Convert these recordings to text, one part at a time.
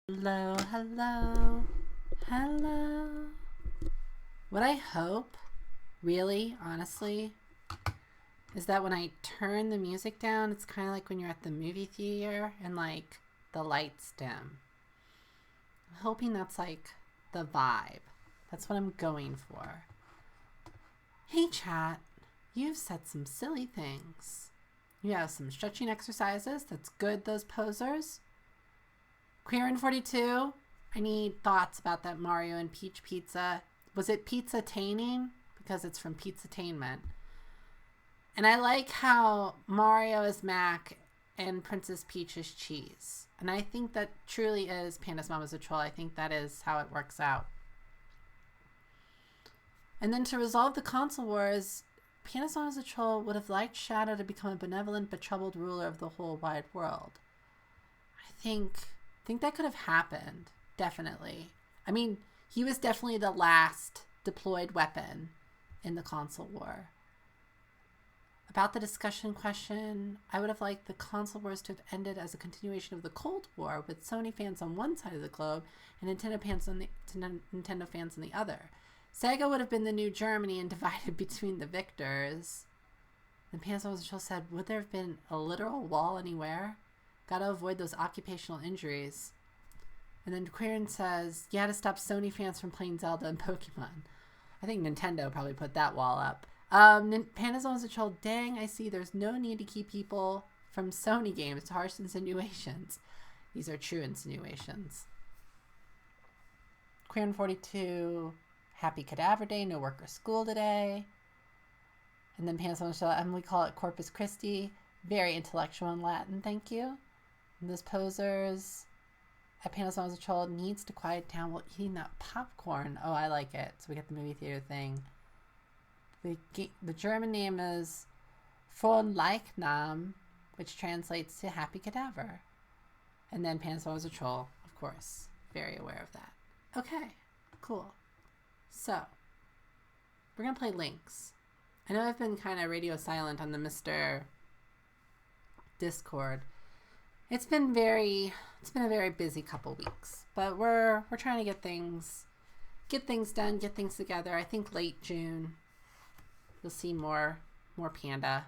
Hello, hello, hello. What I hope, really, honestly, is that when I turn the music down, it's kind of like when you're at the movie theater and like the lights dim. I'm hoping that's like the vibe. That's what I'm going for. Hey, chat, you've said some silly things. You have some stretching exercises. That's good, those posers. Queer in 42, I need thoughts about that Mario and Peach pizza. Was it pizza-taining? Because it's from Pizza-tainment. And I like how Mario is Mac and Princess Peach is cheese. And I think that truly is Panda's Mama's a Troll. I think that is how it works out. And then to resolve the console wars, Panda's Mama's a Troll would have liked Shadow to become a benevolent but troubled ruler of the whole wide world. I think that could have happened. Definitely. I mean, he was definitely the last deployed weapon in the console war. About the discussion question, I would have liked the console wars to have ended as a continuation of the Cold War, with Sony fans on one side of the globe and Nintendo fans on the other. Sega would have been the new Germany and divided between the victors. And Panzer said, would there have been a literal wall anywhere? Gotta avoid those occupational injuries. And then Quirin says, you had to stop Sony fans from playing Zelda and Pokemon. I think Nintendo probably put that wall up. Panda's Always a Troll, dang, I see there's no need to keep people from Sony games to harsh insinuations. These are true insinuations. Quirin 42, happy Cadaver Day, no work or school today. And then Panda's Always a Troll, Emily call it Corpus Christi, very intellectual in Latin, thank you. And those posers at Panda's Always a Troll needs to quiet down while eating that popcorn. Oh, I like it. So we get the movie theater thing. The German name is Von Leichnam, which translates to Happy Cadaver. And then Panda's Always a Troll, of course. Very aware of that. Okay, cool. So, we're going to play Lynx. I know I've been kind of radio silent on the Mr. Discord. It's been a very busy couple weeks, but we're trying to get things done, get things together. I think late June you'll see more Panda.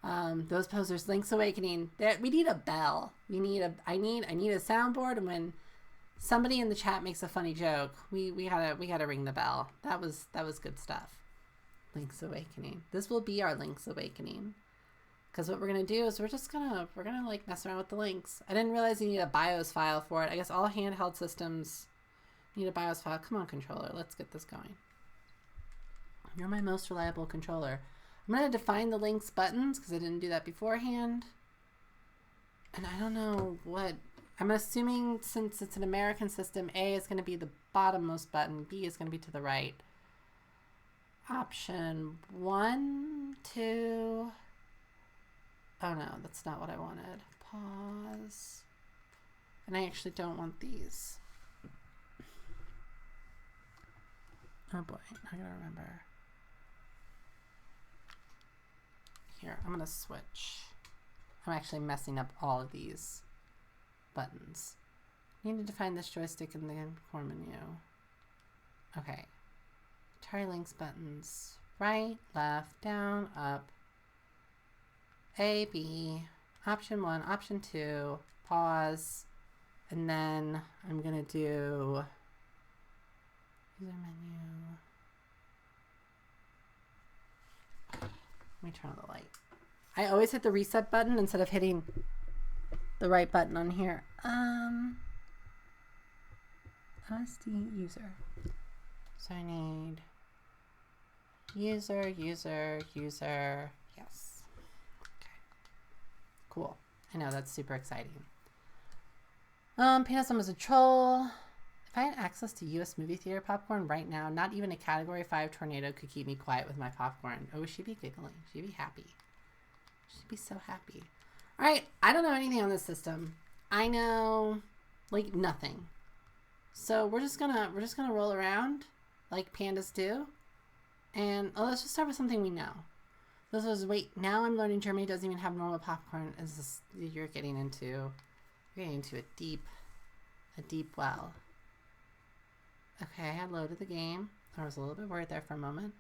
Those posers, Link's Awakening. We need a bell. I need a soundboard, and when somebody in the chat makes a funny joke, we gotta ring the bell. That was good stuff. Link's Awakening. This will be our Link's Awakening. Because what we're going to do is we're going to like mess around with the links. I didn't realize you need a BIOS file for it. I guess all handheld systems need a BIOS file. Come on, controller. Let's get this going. You're my most reliable controller. I'm going to define the links buttons because I didn't do that beforehand. And I don't know what... I'm assuming since it's an American system, A is going to be the bottommost button. B is going to be to the right. Option 1, 2... Oh no, that's not what I wanted. Pause. And I actually don't want these. Oh boy, I gotta remember. Here, I'm gonna switch. I'm actually messing up all of these buttons. Need to define this joystick in the core menu. Okay. Atari Lynx buttons. Right, left, down, up. A, B, option 1, option 2, pause, and then I'm going to do user menu. Let me turn on the light. I always hit the reset button instead of hitting the right button on here. SD user. So I need user, yes. Cool. I know, that's super exciting. Panda's Always a Troll. If I had access to US movie theater popcorn right now, not even a Category 5 tornado could keep me quiet with my popcorn. Oh, she'd be giggling. She'd be happy. She'd be so happy. Alright, I don't know anything on this system. I know, like, nothing. So we're just gonna roll around like pandas do. And let's just start with something we know. This was, wait, now I'm learning Germany doesn't even have normal popcorn. You're getting into a deep A deep well. Okay, I had loaded the game. I was a little bit worried there for a moment.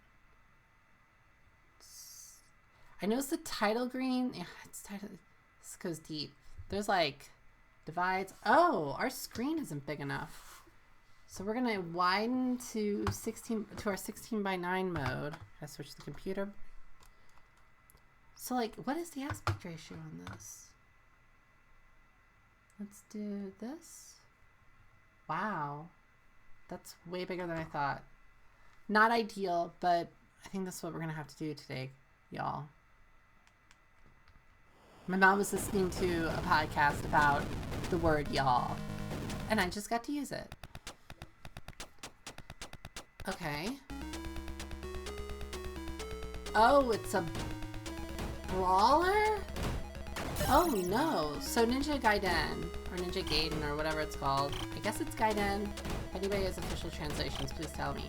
I noticed the title green. Yeah, it's title. This goes deep. There's like divides. Oh, our screen isn't big enough. So we're gonna widen to 16 to our 16:9 mode. I switch the computer. So like, what is the aspect ratio on this? Let's do this. Wow. That's way bigger than I thought. Not ideal, but I think that's what we're going to have to do today, y'all. My mom was listening to a podcast about the word y'all, and I just got to use it. Okay. Oh, it's a brawler? Oh no. So Ninja Gaiden, or Ninja Gaiden, or whatever it's called. I guess it's Gaiden. If anybody has official translations, please tell me.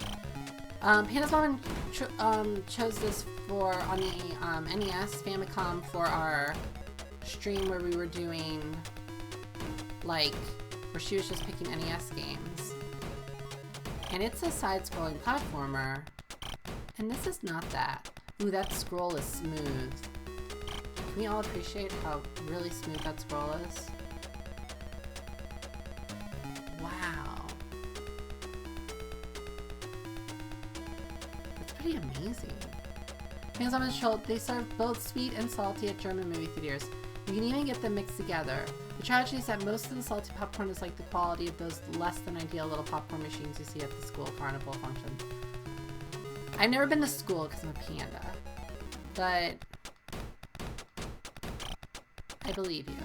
Panda's mom chose this for on the NES Famicom for our stream where we were doing like where she was just picking NES games. And it's a side-scrolling platformer. And this is not that. Ooh, that scroll is smooth. Can we all appreciate how really smooth that scroll is? Wow. That's pretty amazing. Hands on the shoulder, they serve both sweet and salty at German movie theaters. You can even get them mixed together. The tragedy is that most of the salty popcorn is like the quality of those less than ideal little popcorn machines you see at the school carnival function. I've never been to school because I'm a panda, but I believe you.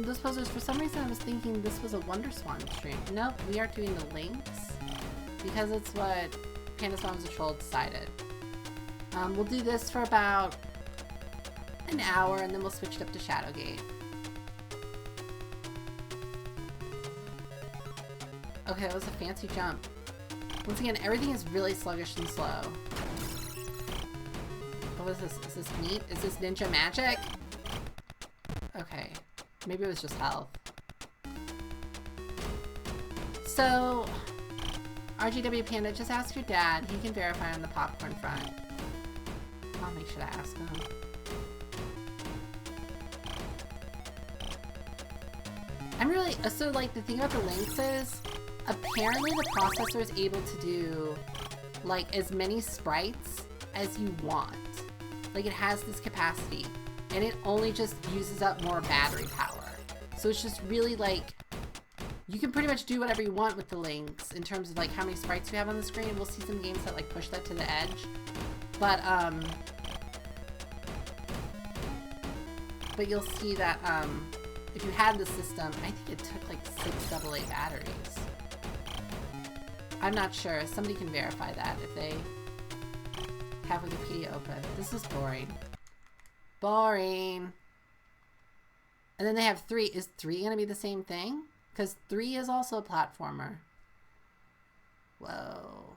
Those posers, for some reason I was thinking this was a WonderSwan stream. Nope, we are doing the Lynx because it's what Panda's Mom is a Troll decided. We'll do this for about an hour and then we'll switch it up to Shadowgate. Okay, that was a fancy jump. Once again, everything is really sluggish and slow. What is this? Is this neat? Is this ninja magic? Okay. Maybe it was just health. So, RGW Panda, just ask your dad. He can verify on the popcorn front. I'll make sure to ask him. I'm really... So, like, the thing about the Lynx is, apparently the processor is able to do, like, as many sprites as you want. Like, it has this capacity, and it only just uses up more battery power. So it's just really, like, you can pretty much do whatever you want with the Lynx in terms of, like, how many sprites you have on the screen. We'll see some games that, like, push that to the edge. But you'll see that, if you had the system, I think it took, like, 6 AA batteries. I'm not sure. Somebody can verify that if they have Wikipedia open. This is boring. Boring. And then they have 3. Is 3 going to be the same thing? Because 3 is also a platformer. Whoa.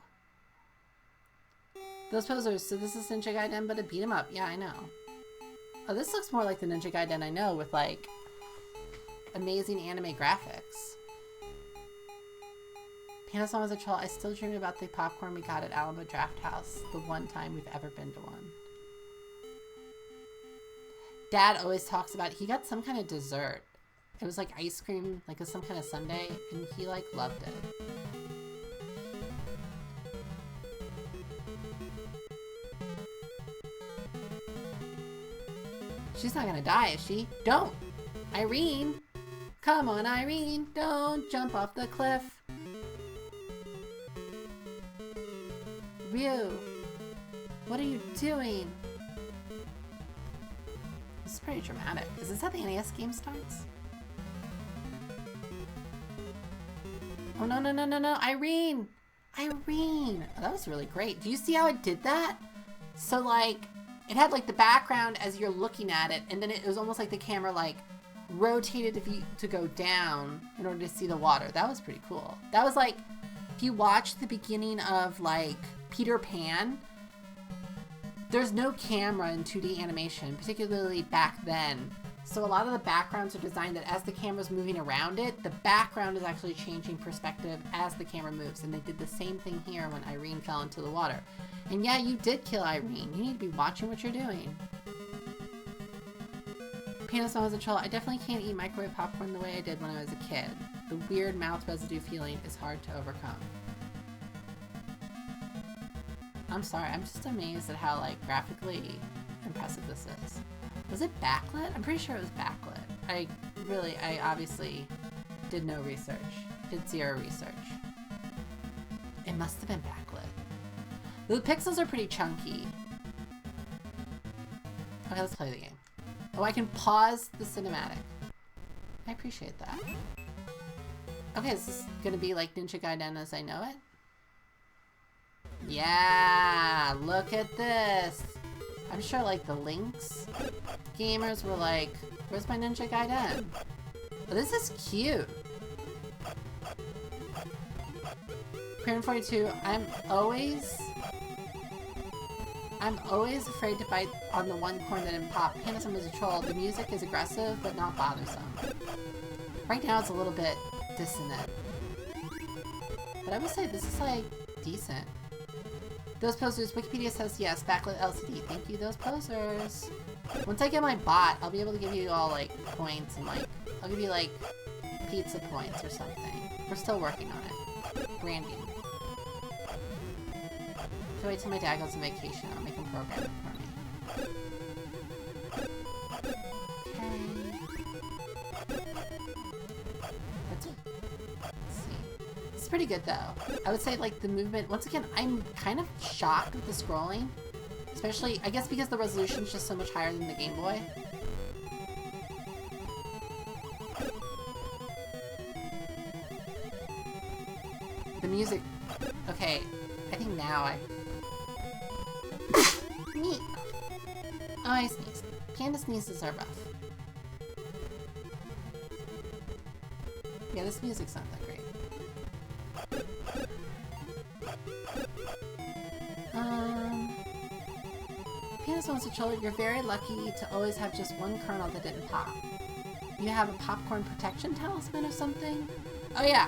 Those posers. So this is Ninja Gaiden, but a beat 'em up. Yeah, I know. Oh, this looks more like the Ninja Gaiden I know with, like, amazing anime graphics. Panda's Mom was a troll. I still dream about the popcorn we got at Alamo Draft House. The one time we've ever been to one. Dad always talks about, he got some kind of dessert. It was like ice cream, like some kind of sundae, and he like loved it. She's not gonna die, is she? Don't! Irene! Come on, Irene! Don't jump off the cliff! Ryu! What are you doing? This is pretty dramatic. Is this how the NES game starts? Oh no, no, no, no, no! Irene! Irene! Oh, that was really great. Do you see how it did that? So like, it had like the background as you're looking at it, and then it was almost like the camera like rotated to go down in order to see the water. That was pretty cool. That was like, if you watch the beginning of like Peter Pan, there's no camera in 2D animation, particularly back then. So a lot of the backgrounds are designed that as the camera's moving around it, the background is actually changing perspective as the camera moves. And they did the same thing here when Irene fell into the water. And yeah, you did kill Irene. You need to be watching what you're doing. Penis as a troll. I definitely can't eat microwave popcorn the way I did when I was a kid. The weird mouth residue feeling is hard to overcome. I'm sorry, I'm just amazed at how, like, graphically impressive this is. Was it backlit? I'm pretty sure it was backlit. I obviously did no research. Did zero research. It must have been backlit. The pixels are pretty chunky. Okay, let's play the game. Oh, I can pause the cinematic. I appreciate that. Okay, is this gonna be like Ninja Gaiden as I know it? Yeah, look at this. I'm sure like the Lynx gamers were like, where's my Ninja Gaiden? Oh, this is cute. Parent 42, I'm always afraid to bite on the one corn that didn't pop. Handsome as a troll. The music is aggressive, but not bothersome. Right now it's a little bit dissonant. But I would say this is like decent. Those posers, Wikipedia says yes, backlit LCD. Thank you, those posers. Once I get my bot, I'll be able to give you all like points and like, I'll give you like pizza points or something. We're still working on it. Branding. So wait till my dad goes on vacation. I'll make him program it for me. Okay. Let's see. It's pretty good though. I would say like the movement, once again, I'm kind of shocked with the scrolling. Especially, I guess because the resolution is just so much higher than the Game Boy. The music, okay, I think now Neat. Oh, I sneezed. Panda sneezes are rough. Yeah, this music's not that great. Panda wants to troll. You're very lucky to always have just one kernel that didn't pop. You have a popcorn protection talisman or something? Oh yeah.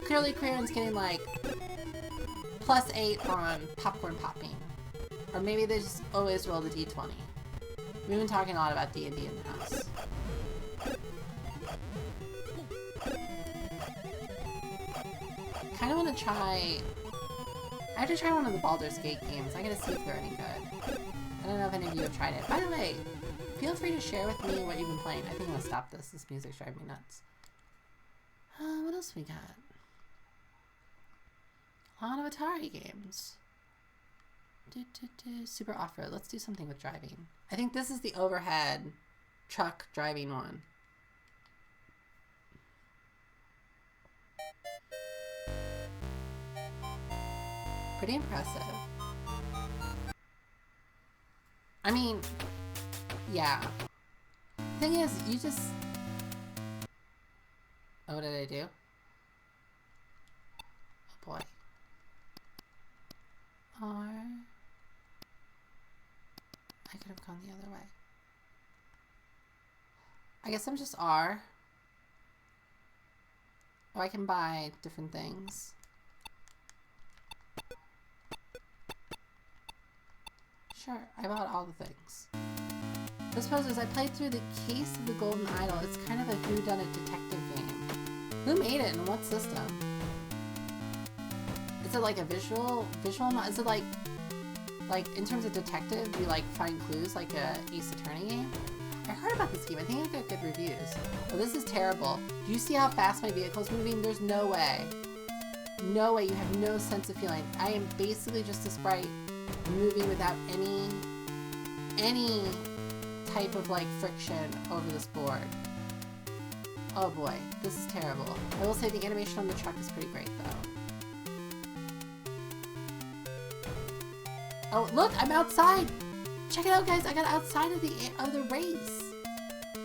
Clearly Crayon's getting like +8 on popcorn popping. Or maybe they just always roll the d20. We've been talking a lot about D&D in the house. Kinda wanna try... I have to try one of the Baldur's Gate games. I gotta see if they're any good. I don't know if any of you have tried it. By the way, feel free to share with me what you've been playing. I think I'm gonna stop this. This music's driving me nuts. What else we got? A lot of Atari games. Super off-road. Let's do something with driving. I think this is the overhead truck driving one. Pretty impressive. I mean, yeah. The thing is, you just... Oh, what did I do? Oh boy. R... I could have gone the other way. I guess I'm just R. Or I can buy different things. Sure, I bought all the things. I suppose I played through the Case of the Golden Idol. It's kind of a whodunit detective game. Who made it and what system? Is it like a visual? Is it like in terms of detective, you like find clues like a Ace Attorney game? I heard about this game. I think it got good reviews. Oh, this is terrible. Do you see how fast my vehicle's moving? There's no way. No way. You have no sense of feeling. I am basically just a sprite moving without any type of like friction over this board. Oh boy, this is terrible. I will say the animation on the truck is pretty great though. Oh look, I'm outside! Check it out guys, I got outside of the race!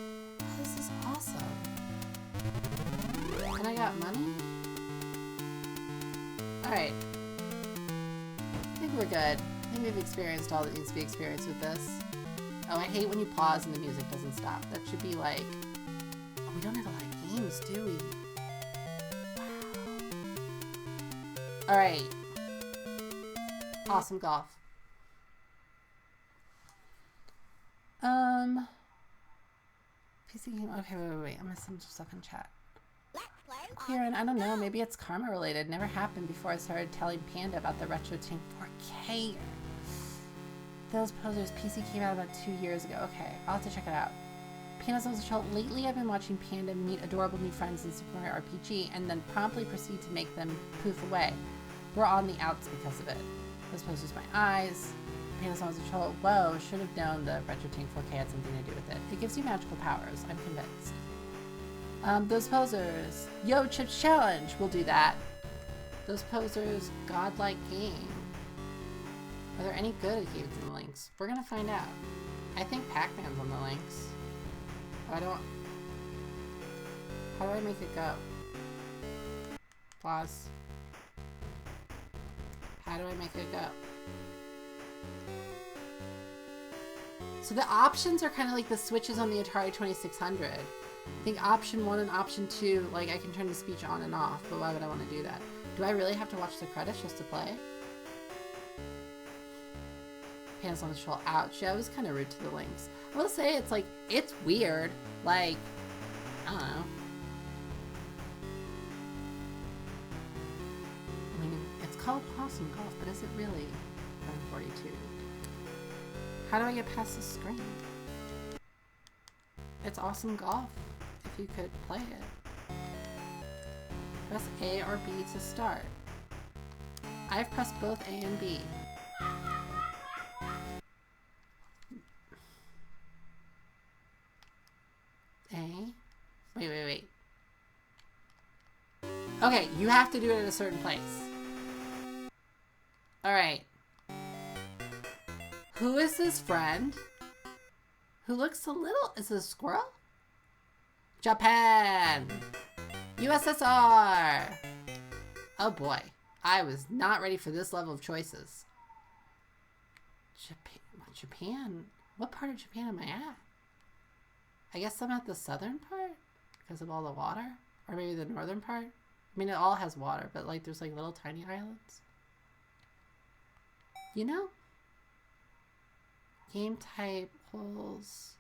Oh, this is awesome. And I got money? Alright. I think we're good. I think we've experienced all that needs to be experienced with this. Oh, I hate when you pause and the music doesn't stop. That should be like... Oh, we don't have a lot of games, do we? Wow. Alright. Awesome golf. PC game. Okay, wait. I'm missing some stuff in chat. Kieran, I don't know. Maybe it's karma related. Never happened before I started telling Panda about the Retro Tank 4K. Those posers. PC came out about 2 years ago. Okay, I'll have to check it out. Panda's almost a child. Lately, I've been watching Panda meet adorable new friends in Super Mario RPG and then promptly proceed to make them poof away. We're on the outs because of it. Those posers, my eyes. Panda's almost a troll. Whoa, should have known the Retro Tank 4K had something to do with it. It gives you magical powers. I'm convinced. Those posers. Yo, Chips Challenge. We'll do that. Those posers. Godlike game. Are there any good games in the Lynx? We're gonna find out. I think Pac-Man's on the Lynx. I don't... How do I make it go? Pause. How do I make it go? So the options are kind of like the switches on the Atari 2600. I think option 1 and option 2, like I can turn the speech on and off, but why would I want to do that? Do I really have to watch the credits just to play? Pants on the troll. Ouch. Yeah, it was kind of rude to the Lynx. I will say it's like, it's weird. Like, I don't know. I mean, it's called Awesome Golf, but is it really 42? How do I get past the screen? It's Awesome Golf, if you could play it. Press A or B to start. I've pressed both A and B. A? Wait. Okay, you have to do it at a certain place. Alright. Who is this friend? Who looks a little... Is it a squirrel? Japan! USSR! Oh boy. I was not ready for this level of choices. Japan? What part of Japan am I at? I guess I'm at the southern part? Because of all the water? Or maybe the northern part? I mean, it all has water, but like there's like little tiny islands. You know? Game type, holes.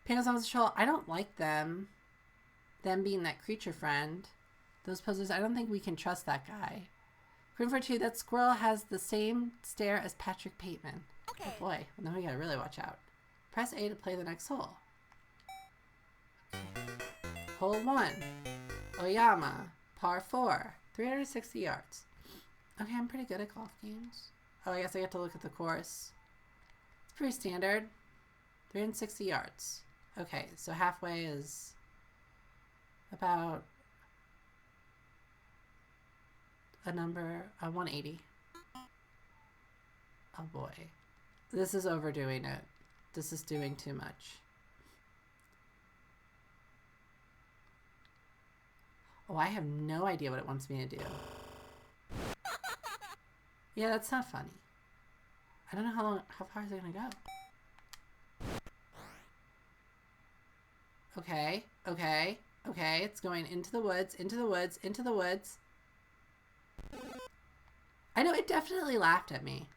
Pandas on the troll. I don't like them. Them being that creature friend. Those posers, I don't think we can trust that guy. Green for 2, that squirrel has the same stare as Patrick Bateman. Okay. Oh boy, well, then we gotta really watch out. Press A to play the next hole. Hole 1. Oyama. Par 4. 360 yards. Okay, I'm pretty good at golf games. Oh, I guess I get to look at the course. It's pretty standard. 360 yards. Okay, so halfway is about a number, 180. Oh boy. This is overdoing it. This is doing too much. Oh, I have no idea what it wants me to do. Yeah, that's not funny. I don't know how far is it gonna go? Okay, it's going into the woods, into the woods. I know, it definitely laughed at me.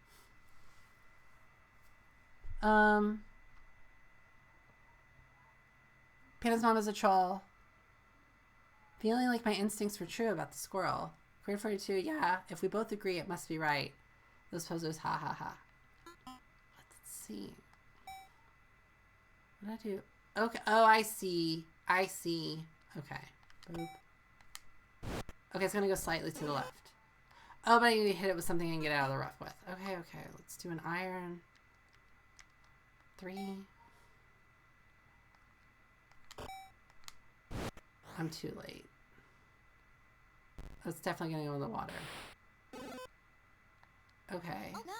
Panda's mom is a troll. Feeling like my instincts were true about the squirrel. Grade 42, yeah, if we both agree, it must be right. Those posers, ha ha ha. Let's see. What did I do? Okay, oh, I see. Okay. Boop. Okay, it's gonna go slightly to the left. Oh, but I need to hit it with something I can get out of the rough with. Okay, let's do an iron. 3. I'm too late. It's definitely gonna go in the water. Okay. Oh, no.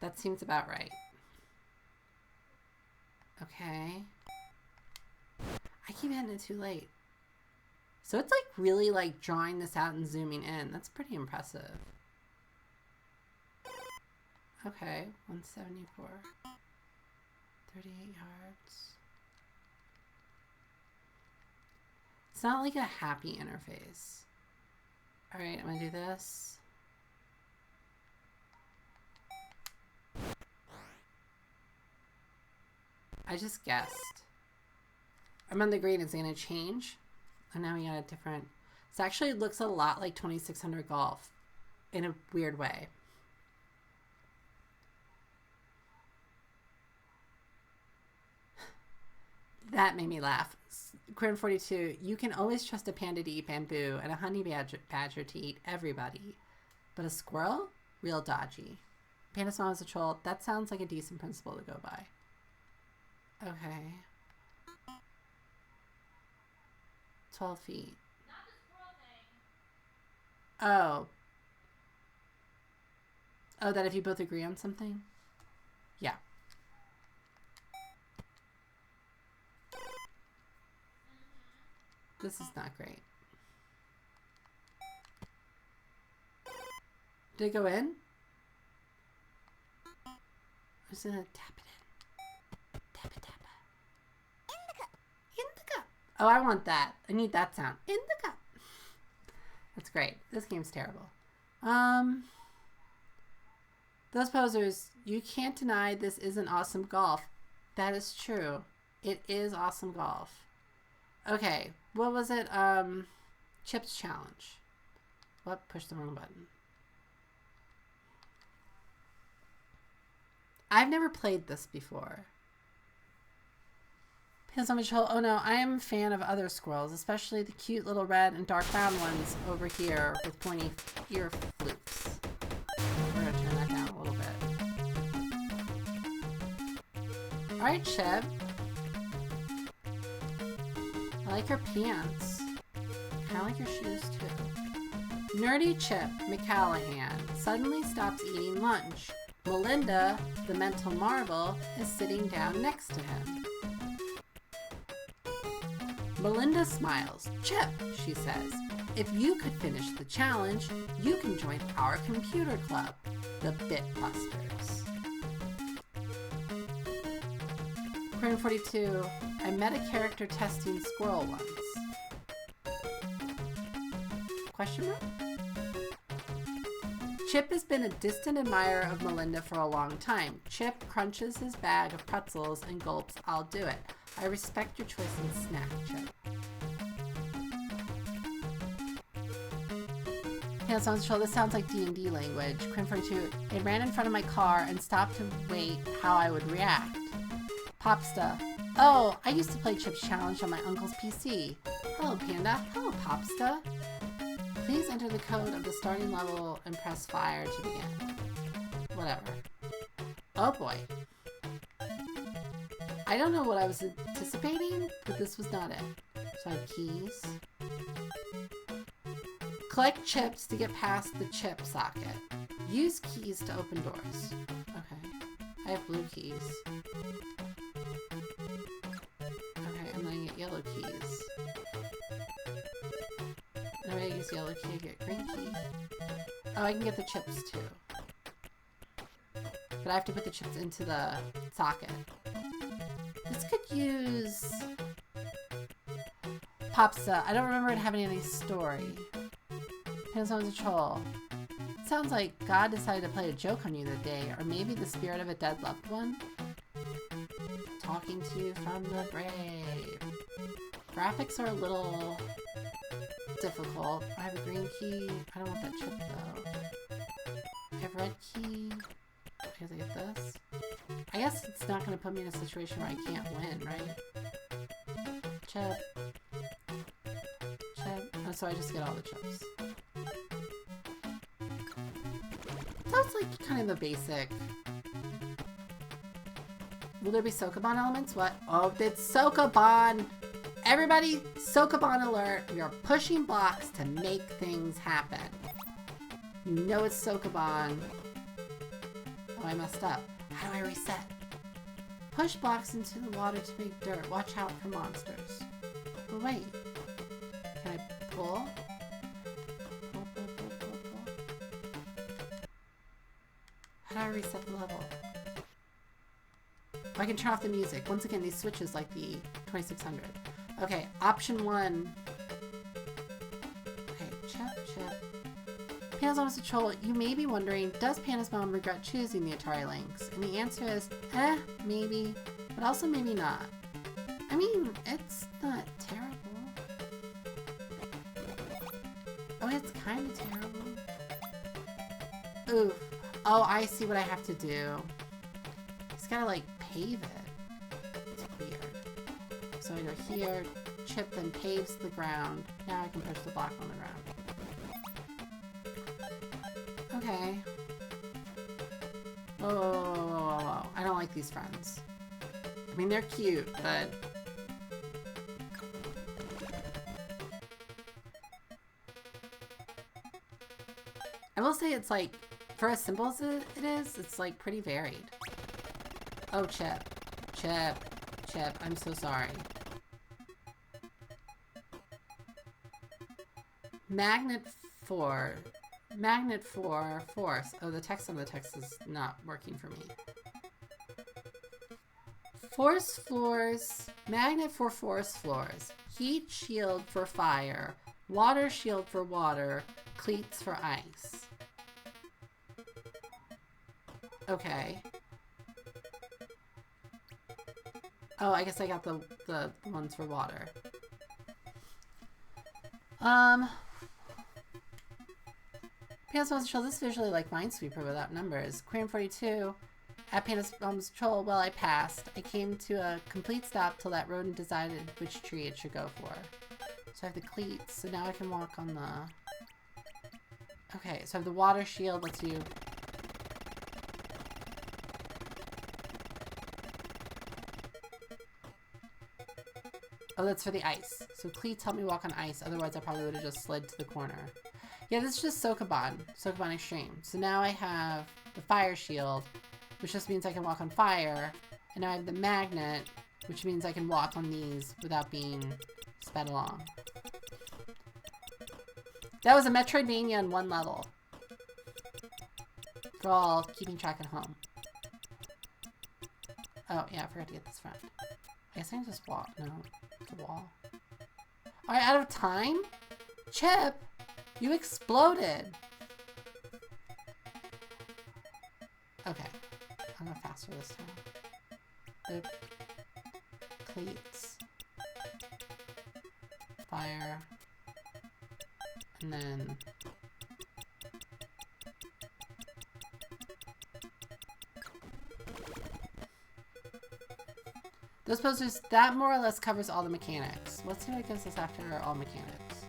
That seems about right. Okay. I keep hitting it too late. So it's like really like drawing this out and zooming in. That's pretty impressive. Okay, 174. 38 yards. It's not like a happy interface. All right, I'm gonna do this. I just guessed. I'm on the green. Is it gonna change? And now we got a different. This actually looks a lot like 2600 golf in a weird way. That made me laugh. Quinn 42, you can always trust a panda to eat bamboo and a honey badger to eat everybody. But a squirrel? Real dodgy. Panda small as a troll. That sounds like a decent principle to go by. Okay. 12 feet. Not the squirrel thing. Oh. Oh, that if you both agree on something? Yeah. This is not great. Did it go in? I'm just gonna tap it in. Tap it, tap it. In the cup. In the cup. Oh, I want that. I need that sound. In the cup. That's great. This game's terrible. Those posers, you can't deny this isn't awesome golf. That is true. It is awesome golf. Okay, what was it? Chips challenge. What? Push the wrong button. I've never played this before. Pants on my shoulder. Oh no, I am a fan of other squirrels, especially the cute little red and dark brown ones over here with pointy ear flukes. We're gonna turn that down a little bit. Alright, Chip. I like her pants. I like your shoes too. Nerdy Chip McCallahan suddenly stops eating lunch. Melinda, the mental marvel, is sitting down next to him. Melinda smiles. Chip, she says, if you could finish the challenge, you can join our computer club, the Bitbusters. Crane 42, I met a character testing squirrel once. Question mark? Chip has been a distant admirer of Melinda for a long time. Chip crunches his bag of pretzels and gulps, I'll do it. I respect your choice in snack, Chip. Yeah, sounds chill. This sounds like D&D language. Quinn 42, it ran in front of my car and stopped to wait how I would react. Popsta. Oh, I used to play Chip's Challenge on my uncle's PC. Hello, Panda. Hello, Popsta. Please enter the code of the starting level and press fire to begin. Whatever. Oh boy. I don't know what I was anticipating, but this was not it. So I have keys. Collect chips to get past the chip socket. Use keys to open doors. Okay. I have blue keys. Okay, I'm gonna get yellow keys. I'm gonna use yellow key to get green key. Oh, I can get the chips too. But I have to put the chips into the socket. This could use Popsa. I don't remember it having any story. Panasonic a troll. It sounds like God decided to play a joke on you that day, or maybe the spirit of a dead loved one. Talking to you from the grave. Graphics are a little difficult. I have a green key. I don't want that chip though. I have red key. I guess I get this. I guess it's not going to put me in a situation where I can't win, right? Chip. Chip. Oh, so I just get all the chips. Sounds like kind of a basic. Will there be Sokoban elements? What? Oh, it's Sokoban! Everybody, Sokoban alert. We are pushing blocks to make things happen. You know it's Sokoban. Oh, I messed up. How do I reset? Push blocks into the water to make dirt. Watch out for monsters. But wait. Can I Pull. Pull, pull, pull, pull, pull. How do I reset the level? Oh, I can turn off the music. Once again, these switches like the 2600. Okay, option 1. Okay, chip. Panda's Mom is a Troll, you may be wondering, does Panda's Mom regret choosing the Atari Lynx? And the answer is, maybe, but also maybe not. I mean, it's not terrible. Oh, it's kind of terrible. Ooh. Oh, I see what I have to do. Just gotta, like, pave it. It's weird. So I go here, chip then paves the ground. Now I can push the block on the ground. Okay. Oh, I don't like these friends. I mean, they're cute, but... I will say it's like, for as simple as it is, it's like pretty varied. Oh, Chip. Chip, I'm so sorry. Magnet for force. Oh, the text on the text is not working for me. Force floors. Magnet for force floors. Heat shield for fire. Water shield for water. Cleats for ice. Okay. Oh, I guess I got the ones for water. Panda's Mom's Troll, this is visually like Minesweeper without numbers. Queen 42, at Panda's Mom's Troll, well, I passed. I came to a complete stop till that rodent decided which tree it should go for. So I have the cleats, so now I can walk on the... Okay, so I have the water shield, lets you... Oh, that's for the ice. So cleats help me walk on ice, otherwise I probably would have just slid to the corner. Yeah, this is just Sokoban Extreme. So now I have the fire shield, which just means I can walk on fire, and now I have the magnet, which means I can walk on these without being sped along. That was a Metroidvania on one level. For all keeping track at home. Oh, yeah, I forgot to get this front. I guess I can just walk. No, the wall. Alright, out of time? Chip! You exploded! Okay. I'm going faster this time. Boop. Cleats. Fire. And then... Those posters, that more or less covers all the mechanics. Let's see what it gives us after all mechanics.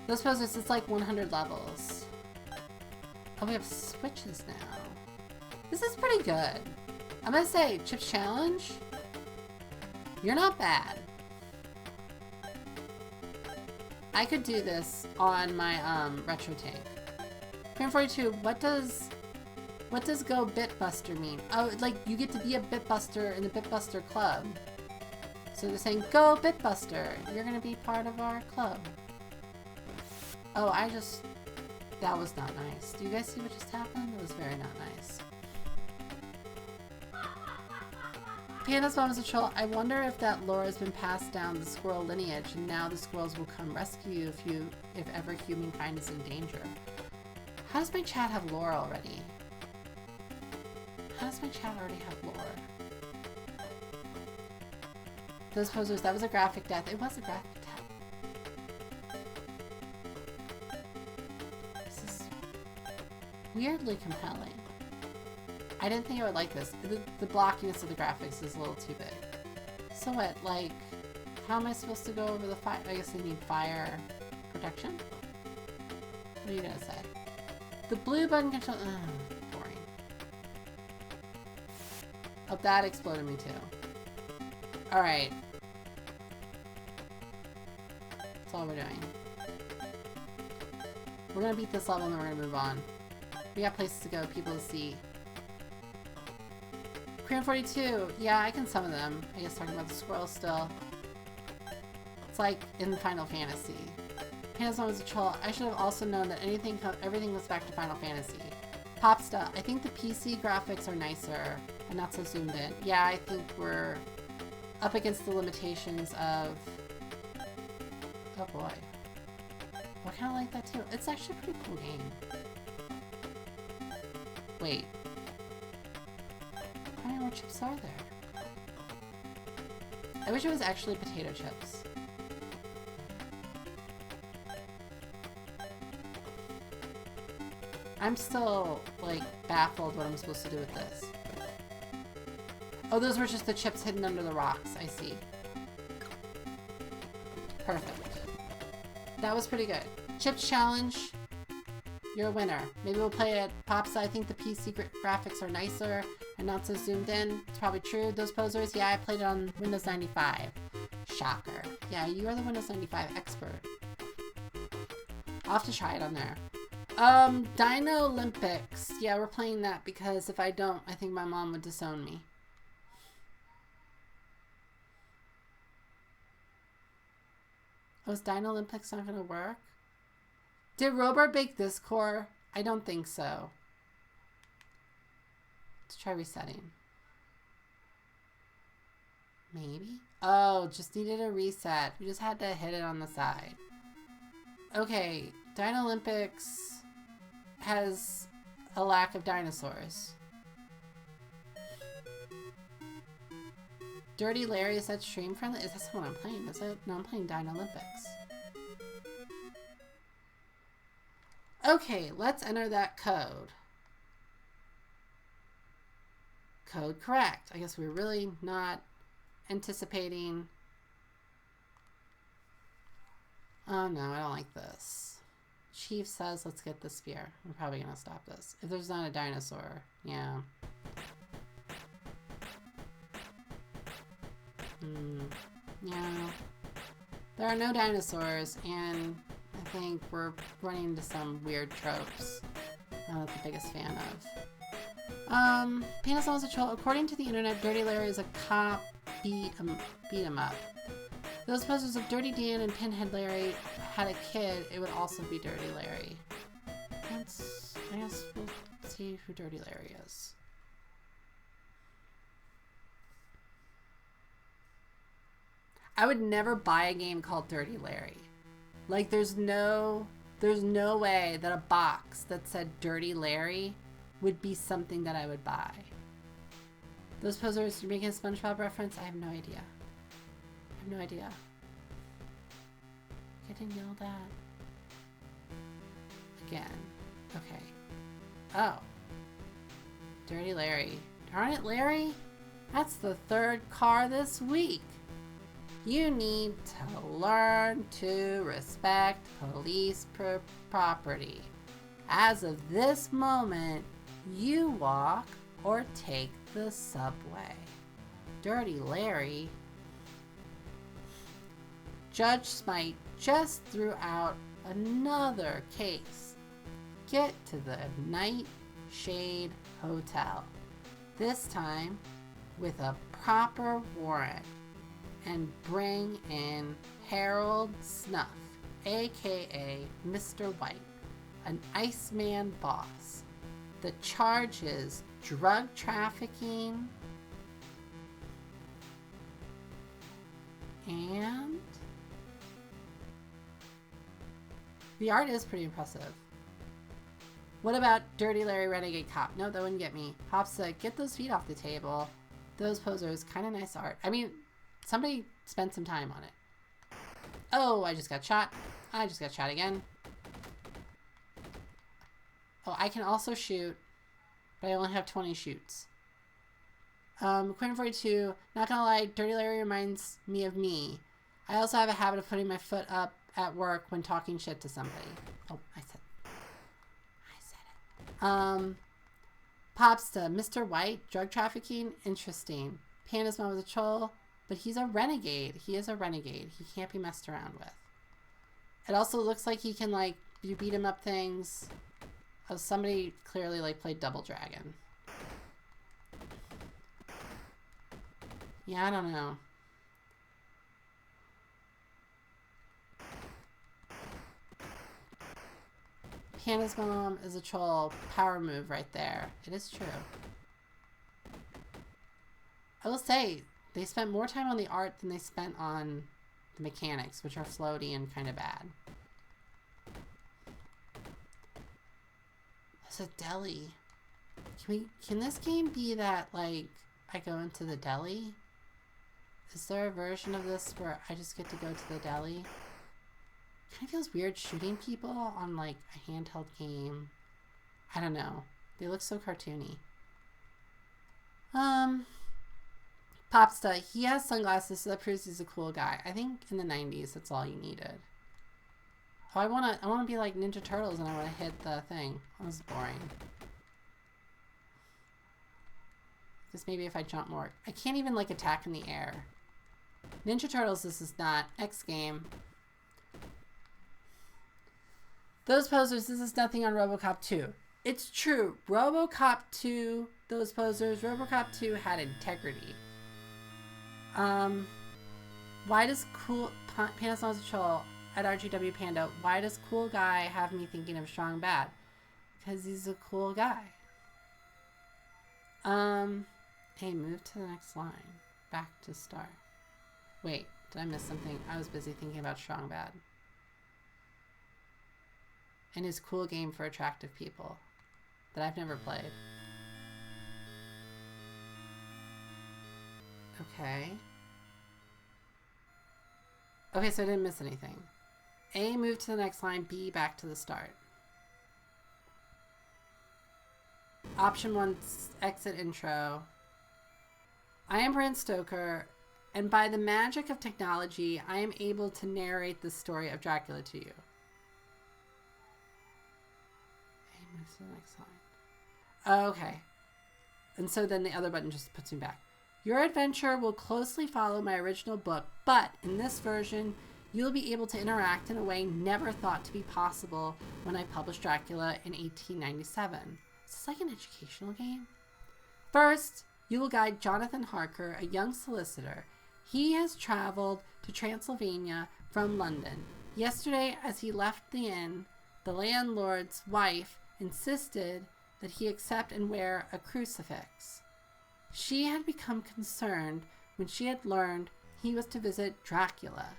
Those posters, it's like 100 levels. Oh, we have switches now. This is pretty good. I'm gonna say, Chip's Challenge, you're not bad. I could do this on my retro tank. Frame 42, what does Go Bitbuster mean? Oh, like you get to be a Bitbuster in the Bitbuster Club. So they're saying, go Bitbuster, you're gonna be part of our club. Oh, that was not nice. Do you guys see what just happened? It was very not nice. Panda's Mom is a Troll. I wonder if that lore has been passed down the squirrel lineage and now the squirrels will come rescue you if ever humankind is in danger. How does my chat have lore already? How does my chat already have lore? Those posers, that was a graphic death. It was a graphic death. This is weirdly compelling. I didn't think I would like this. The blockiness of the graphics is a little too big. So what, like, how am I supposed to go over the fire? I guess I need fire protection? What are you gonna say? The blue button control, boring. Oh, that exploded me too. Alright. That's all we're doing. We're gonna beat this level and then we're gonna move on. We got places to go, people to see. Queen 42, yeah, I can summon them. I guess talking about the squirrels still. It's like in Final Fantasy. Panasonic was a troll. I should have also known that everything was back to Final Fantasy. Popsta, I think the PC graphics are nicer and not so zoomed in. Yeah, I think we're up against the limitations of... Oh boy. I kind of like that too. It's actually a pretty cool game. Wait. How many more chips are there? I wish it was actually potato chips. I'm still, like, baffled what I'm supposed to do with this. Oh, those were just the chips hidden under the rocks. I see. Perfect. That was pretty good. Chips challenge. You're a winner. Maybe we'll play it at Popsa. I think the PC graphics are nicer and not so zoomed in. It's probably true. Those posers, yeah, I played it on Windows 95. Shocker. Yeah, you are the Windows 95 expert. I'll have to try it on there. Dino Olympics. Yeah, we're playing that because if I don't, I think my mom would disown me. Oh, is Dino Olympics not gonna work? Did Robert bake this core? I don't think so. Let's try resetting. Maybe? Oh, just needed a reset. We just had to hit it on the side. Okay, Dino Olympics has a lack of dinosaurs. Dirty Larry, is that stream friendly? Is that someone I'm playing? Is it? No, I'm playing Dino Olympics. Okay, let's enter that code. Code correct. I guess we're really not anticipating. Oh no, I don't like this. Chief says, let's get the spear. We're probably gonna stop this. If there's not a dinosaur, yeah. Yeah. There are no dinosaurs, and I think we're running into some weird tropes I'm not the biggest fan of. Panasonic is a troll. According to the internet, Dirty Larry is a cop beat 'em up. Those posters of Dirty Dan and Pinhead Larry had a kid, it would also be Dirty Larry. I guess we'll see who Dirty Larry is. I would never buy a game called Dirty Larry. Like, there's no way that a box that said Dirty Larry would be something that I would buy. Those posers, you're making a SpongeBob reference? I have no idea. I have no idea. Getting yelled at. Again. Okay. Oh. Dirty Larry. Darn it, Larry. That's the third car this week. You need to learn to respect police property. As of this moment, you walk or take the subway. Dirty Larry. Judge Smite just threw out another case. Get to the Nightshade Hotel. This time with a proper warrant. And bring in Harold Snuff, aka Mr. White, an Iceman boss. The charge is drug trafficking and the art is pretty impressive. What about Dirty Larry Renegade Cop? No, that wouldn't get me. Hopsa, get those feet off the table. Those posers, kind of nice art. I mean, somebody spent some time on it. Oh, I just got shot. I just got shot again. Oh, I can also shoot, but I only have 20 shoots. Quinn 42, not gonna lie, Dirty Larry reminds me of me. I also have a habit of putting my foot up at work when talking shit to somebody. Oh, I said it. Popsta, Mr. White, drug trafficking, interesting. Panda's mom was a troll. But he's a renegade. He is a renegade. He can't be messed around with. It also looks like he can, like, do beat him up things. Oh, somebody clearly, like, played Double Dragon. Yeah, I don't know. Panda's mom is a troll. Power move right there. It is true. I will say, they spent more time on the art than they spent on the mechanics, which are floaty and kind of bad. There's a deli. Can this game be that, like, I go into the deli? Is there a version of this where I just get to go to the deli? Kind of feels weird shooting people on, like, a handheld game. I don't know. They look so cartoony. Popsta, he has sunglasses, so that proves he's a cool guy. I think in the 90s, that's all you needed. Oh, I wanna be like Ninja Turtles and I wanna hit the thing. That was boring. Just maybe if I jump more. I can't even like attack in the air. Ninja Turtles, this is not. X game. Those posers, this is nothing on RoboCop 2. It's true. RoboCop 2, those posers, RoboCop 2 had integrity. Why does cool Panasonic Troll at RGW Panda? Why does cool guy have me thinking of strong bad? Because he's a cool guy. Hey, move to the next line. Back to start. Wait, did I miss something? I was busy thinking about strong bad. And his cool game for attractive people that I've never played. Okay. Okay, so I didn't miss anything. A, move to the next line. B, back to the start. Option 1, exit intro. I am Bram Stoker, and by the magic of technology, I am able to narrate the story of Dracula to you. A, move to the next line. Okay. And so then the other button just puts me back. Your adventure will closely follow my original book, but in this version, you'll be able to interact in a way never thought to be possible when I published Dracula in 1897. Is this like an educational game? First, you will guide Jonathan Harker, a young solicitor. He has traveled to Transylvania from London. Yesterday, as he left the inn, the landlord's wife insisted that he accept and wear a crucifix. She had become concerned when she had learned he was to visit Dracula.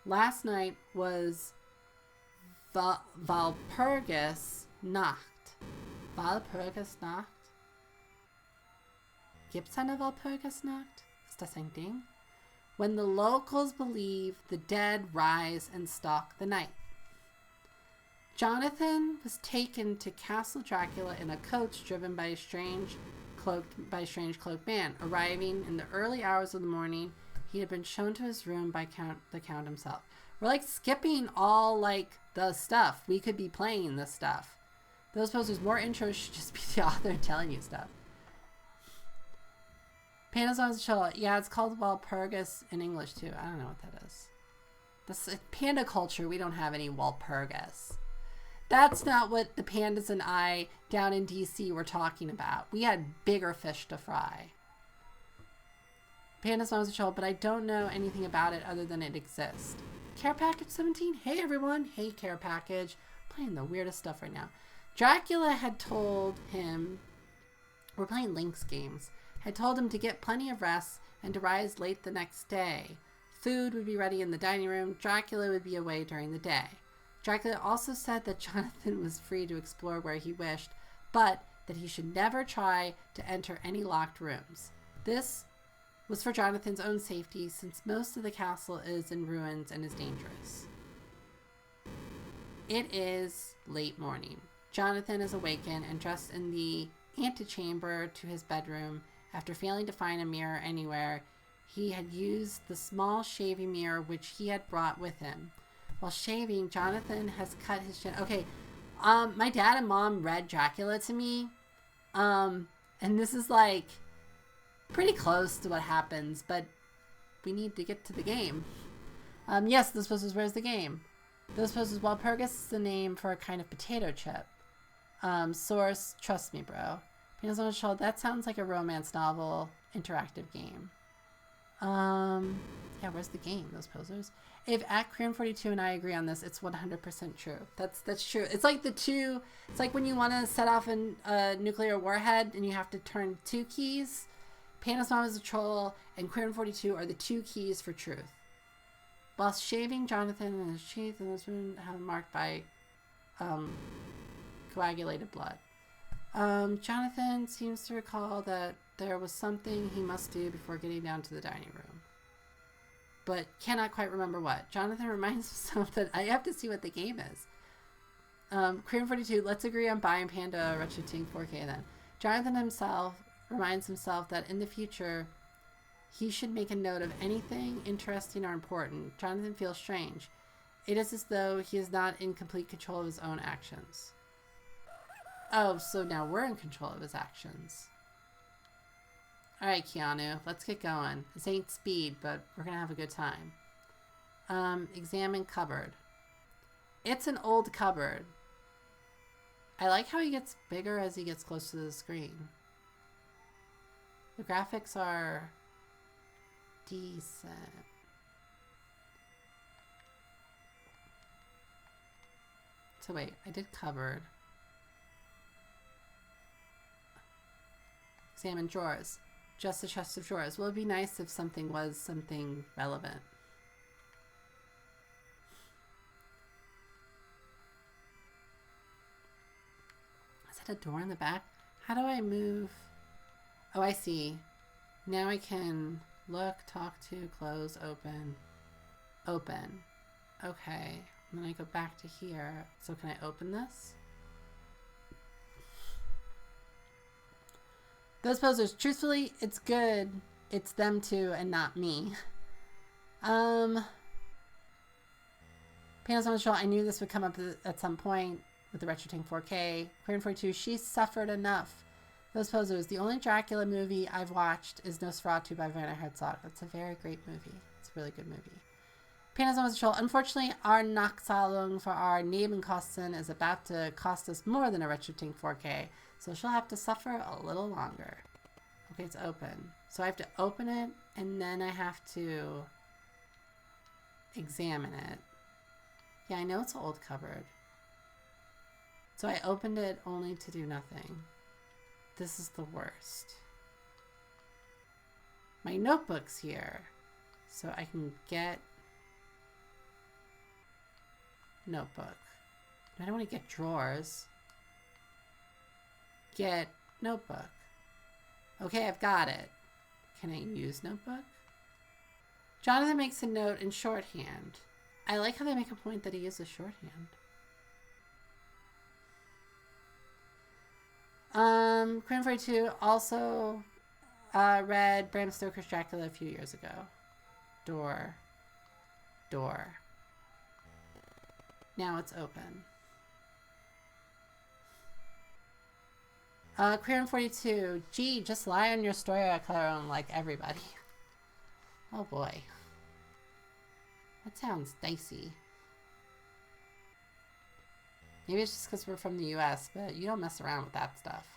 Last night was Walpurgis Nacht. Walpurgis Nacht? Gibt's eine Walpurgis Nacht? Ist das ein Ding? When the locals believe the dead rise and stalk the night. Jonathan was taken to Castle Dracula in a coach driven by a strange cloaked man. Arriving in the early hours of the morning, he had been shown to his room by the Count himself. We're like skipping all like the stuff. We could be playing this stuff. Those posters, more intros should just be the author telling you stuff. Panda's Chill. Yeah, it's called Walpurgis in English too. I don't know what that is. This panda culture, we don't have any Walpurgis. That's not what the pandas and I down in DC were talking about. We had bigger fish to fry. Panda's Mom's a Troll, but I don't know anything about it other than it exists. Care Package 17? Hey everyone. Hey Care Package. Playing the weirdest stuff right now. Dracula had told him, we're playing Lynx games, had told him to get plenty of rest and to rise late the next day. Food would be ready in the dining room. Dracula would be away during the day. Dracula also said that Jonathan was free to explore where he wished, but that he should never try to enter any locked rooms. This was for Jonathan's own safety, since most of the castle is in ruins and is dangerous. It is late morning. Jonathan is awakened and dressed in the antechamber to his bedroom. After failing to find a mirror anywhere, he had used the small shaving mirror which he had brought with him. While shaving, Jonathan has cut his chin. Okay, my dad and mom read Dracula to me, and this is like pretty close to what happens, but we need to get to the game. Yes, this was where's the game? This was Walpurgis is the name for a kind of potato chip. Source, trust me, bro. That sounds like a romance novel interactive game. Yeah, where's the game, those posers? If at Korean42 and I agree on this, it's 100% true. That's true. It's like it's like when you want to set off a nuclear warhead and you have to turn 2 keys. Panda's mom is a troll, and Korean42 are the 2 keys for truth. While shaving Jonathan and his teeth and this wound have marked by coagulated blood. Jonathan seems to recall that there was something he must do before getting down to the dining room, but cannot quite remember what. Jonathan reminds himself that I have to see what the game is. Korean42, let's agree on buying Panda Retro Ting 4K then. Jonathan himself reminds himself that in the future, he should make a note of anything interesting or important. Jonathan feels strange. It is as though he is not in complete control of his own actions. Oh, so now we're in control of his actions. Alright, Keanu, let's get going. This ain't speed, but we're gonna have a good time. Examine cupboard. It's an old cupboard. I like how he gets bigger as he gets close to the screen. The graphics are decent. So wait, I did cupboard. Examine drawers. Just a chest of drawers. Well, it'd be nice if something was something relevant. Is that a door in the back? How do I move? Oh, I see. Now I can look, talk to, close, open. Open. Okay. And then I go back to here. So can I open this? Those posers, truthfully, it's good. It's them two and not me. Panels on the show, I knew this would come up at some point with the Retro Ting 4K. Korean42, she suffered enough. Those posers, the only Dracula movie I've watched is Nosferatu by Werner Herzog. That's a very great movie. It's a really good movie. Panels on the show, unfortunately, our Nachzahlung for our Nebenkosten is about to cost us more than a Retro Ting 4K. So she'll have to suffer a little longer. Okay, it's open. So I have to open it, and then I have to examine it. Yeah, I know it's an old cupboard. So I opened it only to do nothing. This is the worst. My notebook's here. So I can get notebook. I don't want to get drawers. Get notebook. Okay, I've got it. Can I use notebook? Jonathan makes a note in shorthand. I like how they make a point that he uses shorthand. Korean42 also read Bram Stoker's Dracula a few years ago. Door. Door. Now it's open. Korean42, gee, just lie on your story at Claron like everybody. Oh boy. That sounds dicey. Maybe it's just because we're from the US, but you don't mess around with that stuff.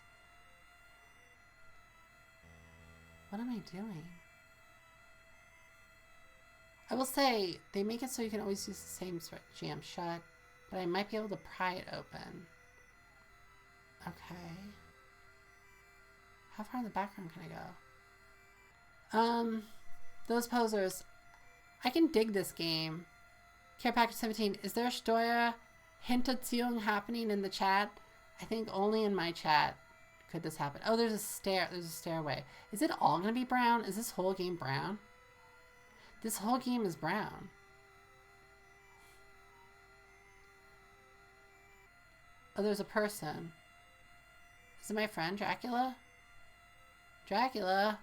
What am I doing? I will say, they make it so you can always use the same jam shut, but I might be able to pry it open. Okay. How far in the background can I go? Those posers. I can dig this game. Care Package 17. Is there a Steuer Hinterziehung happening in the chat? I think only in my chat could this happen. Oh, there's a stairway. Is it all gonna be brown? Is this whole game brown? This whole game is brown. Oh, there's a person. Is it my friend, Dracula? Dracula?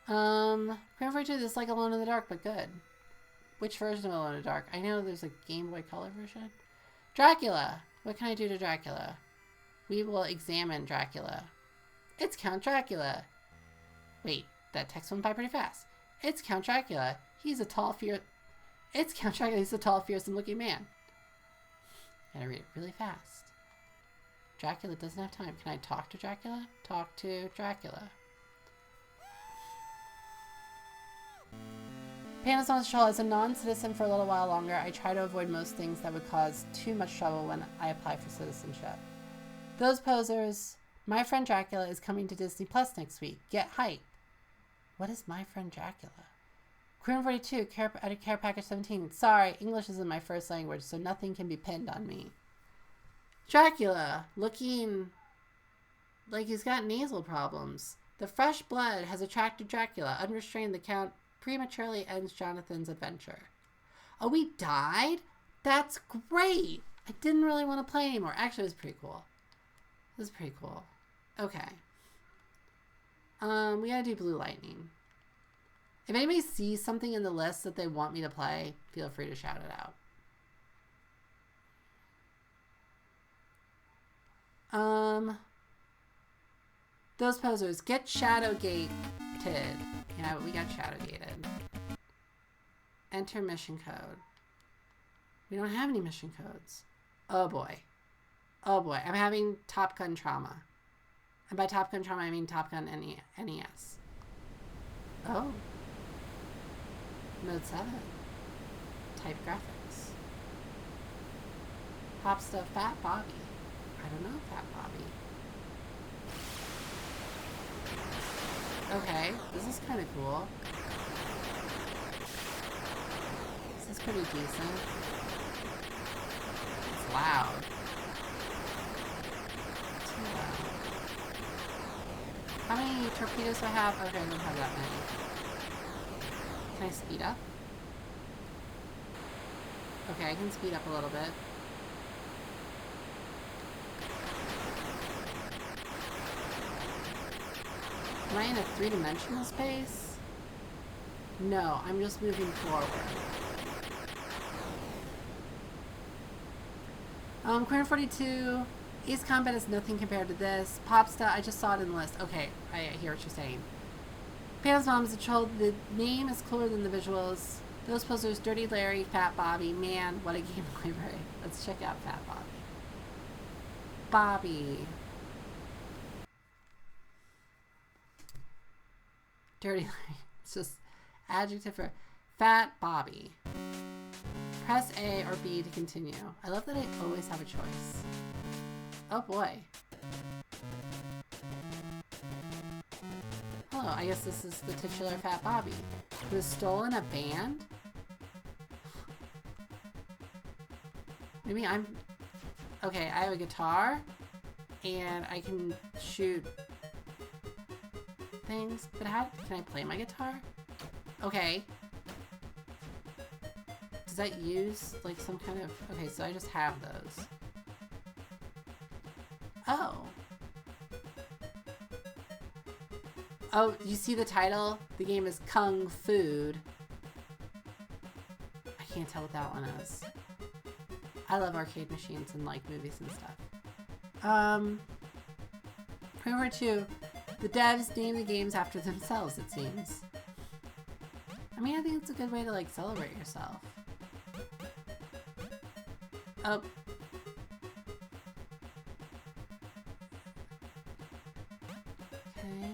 Korean42, this is like Alone in the Dark, but good. Which version of Alone in the Dark? I know there's a Game Boy Color version. Dracula! What can I do to Dracula? We will examine Dracula. It's Count Dracula. Wait, that text went by pretty fast. It's Count Dracula. He's a tall, It's Count Dracula. He's a tall, fearsome looking man. Gotta read it really fast. Dracula doesn't have time. Can I talk to Dracula? Talk to Dracula. Panasonic's troll. As a non-citizen for a little while longer, I try to avoid most things that would cause too much trouble when I apply for citizenship. Those posers. My Friend Dracula is coming to Disney Plus next week. Get hype. What is My Friend Dracula? Queen 42, care package 17. Sorry, English isn't my first language, so nothing can be pinned on me. Dracula, looking like he's got nasal problems. The fresh blood has attracted Dracula. Unrestrained, the Count prematurely ends Jonathan's adventure. Oh, we died? That's great. I didn't really want to play anymore. Actually, it was pretty cool. It was pretty cool. Okay. We gotta do Blue Lightning. If anybody sees something in the list that they want me to play, feel free to shout it out. Those posers, get Shadowgated. Yeah, we got Shadowgated. Enter mission code. We don't have any mission codes. Oh boy. Oh boy. I'm having Top Gun trauma. And by Top Gun trauma, I mean Top Gun NES. Oh. Mode 7. Type graphics. Pop stuff, Fat Bobby. I don't know, Fat Bobby. Okay, this is kind of cool. This is pretty decent. It's loud. Too loud. How many torpedoes do I have? Okay, I don't have that many. Can I speed up? Okay, I can speed up a little bit. Am I in a three-dimensional space? No, I'm just moving forward. Queen 42, Ace Combat is nothing compared to this. Popsta, I just saw it in the list. Okay, I hear what you're saying. Pan's Mom is a troll. The name is cooler than the visuals. Those posters, Dirty Larry, Fat Bobby. Man, what a game library. Let's check out Fat Bobby. Bobby. Dirty Larry. It's just adjective for Fat Bobby. Press A or B to continue. I love that I always have a choice. Oh boy. Hello, I guess this is the titular Fat Bobby, who has stolen a band? Maybe I'm... Okay, I have a guitar, and I can shoot things, but how can I play my guitar? Okay. Does that use, like, some kind of... Okay, so I just have those. Oh. Oh, you see the title? The game is Kung Food. I can't tell what that one is. I love arcade machines and like movies and stuff. Number 2. The devs name the games after themselves, it seems. I mean, I think it's a good way to like celebrate yourself. Oh. Okay.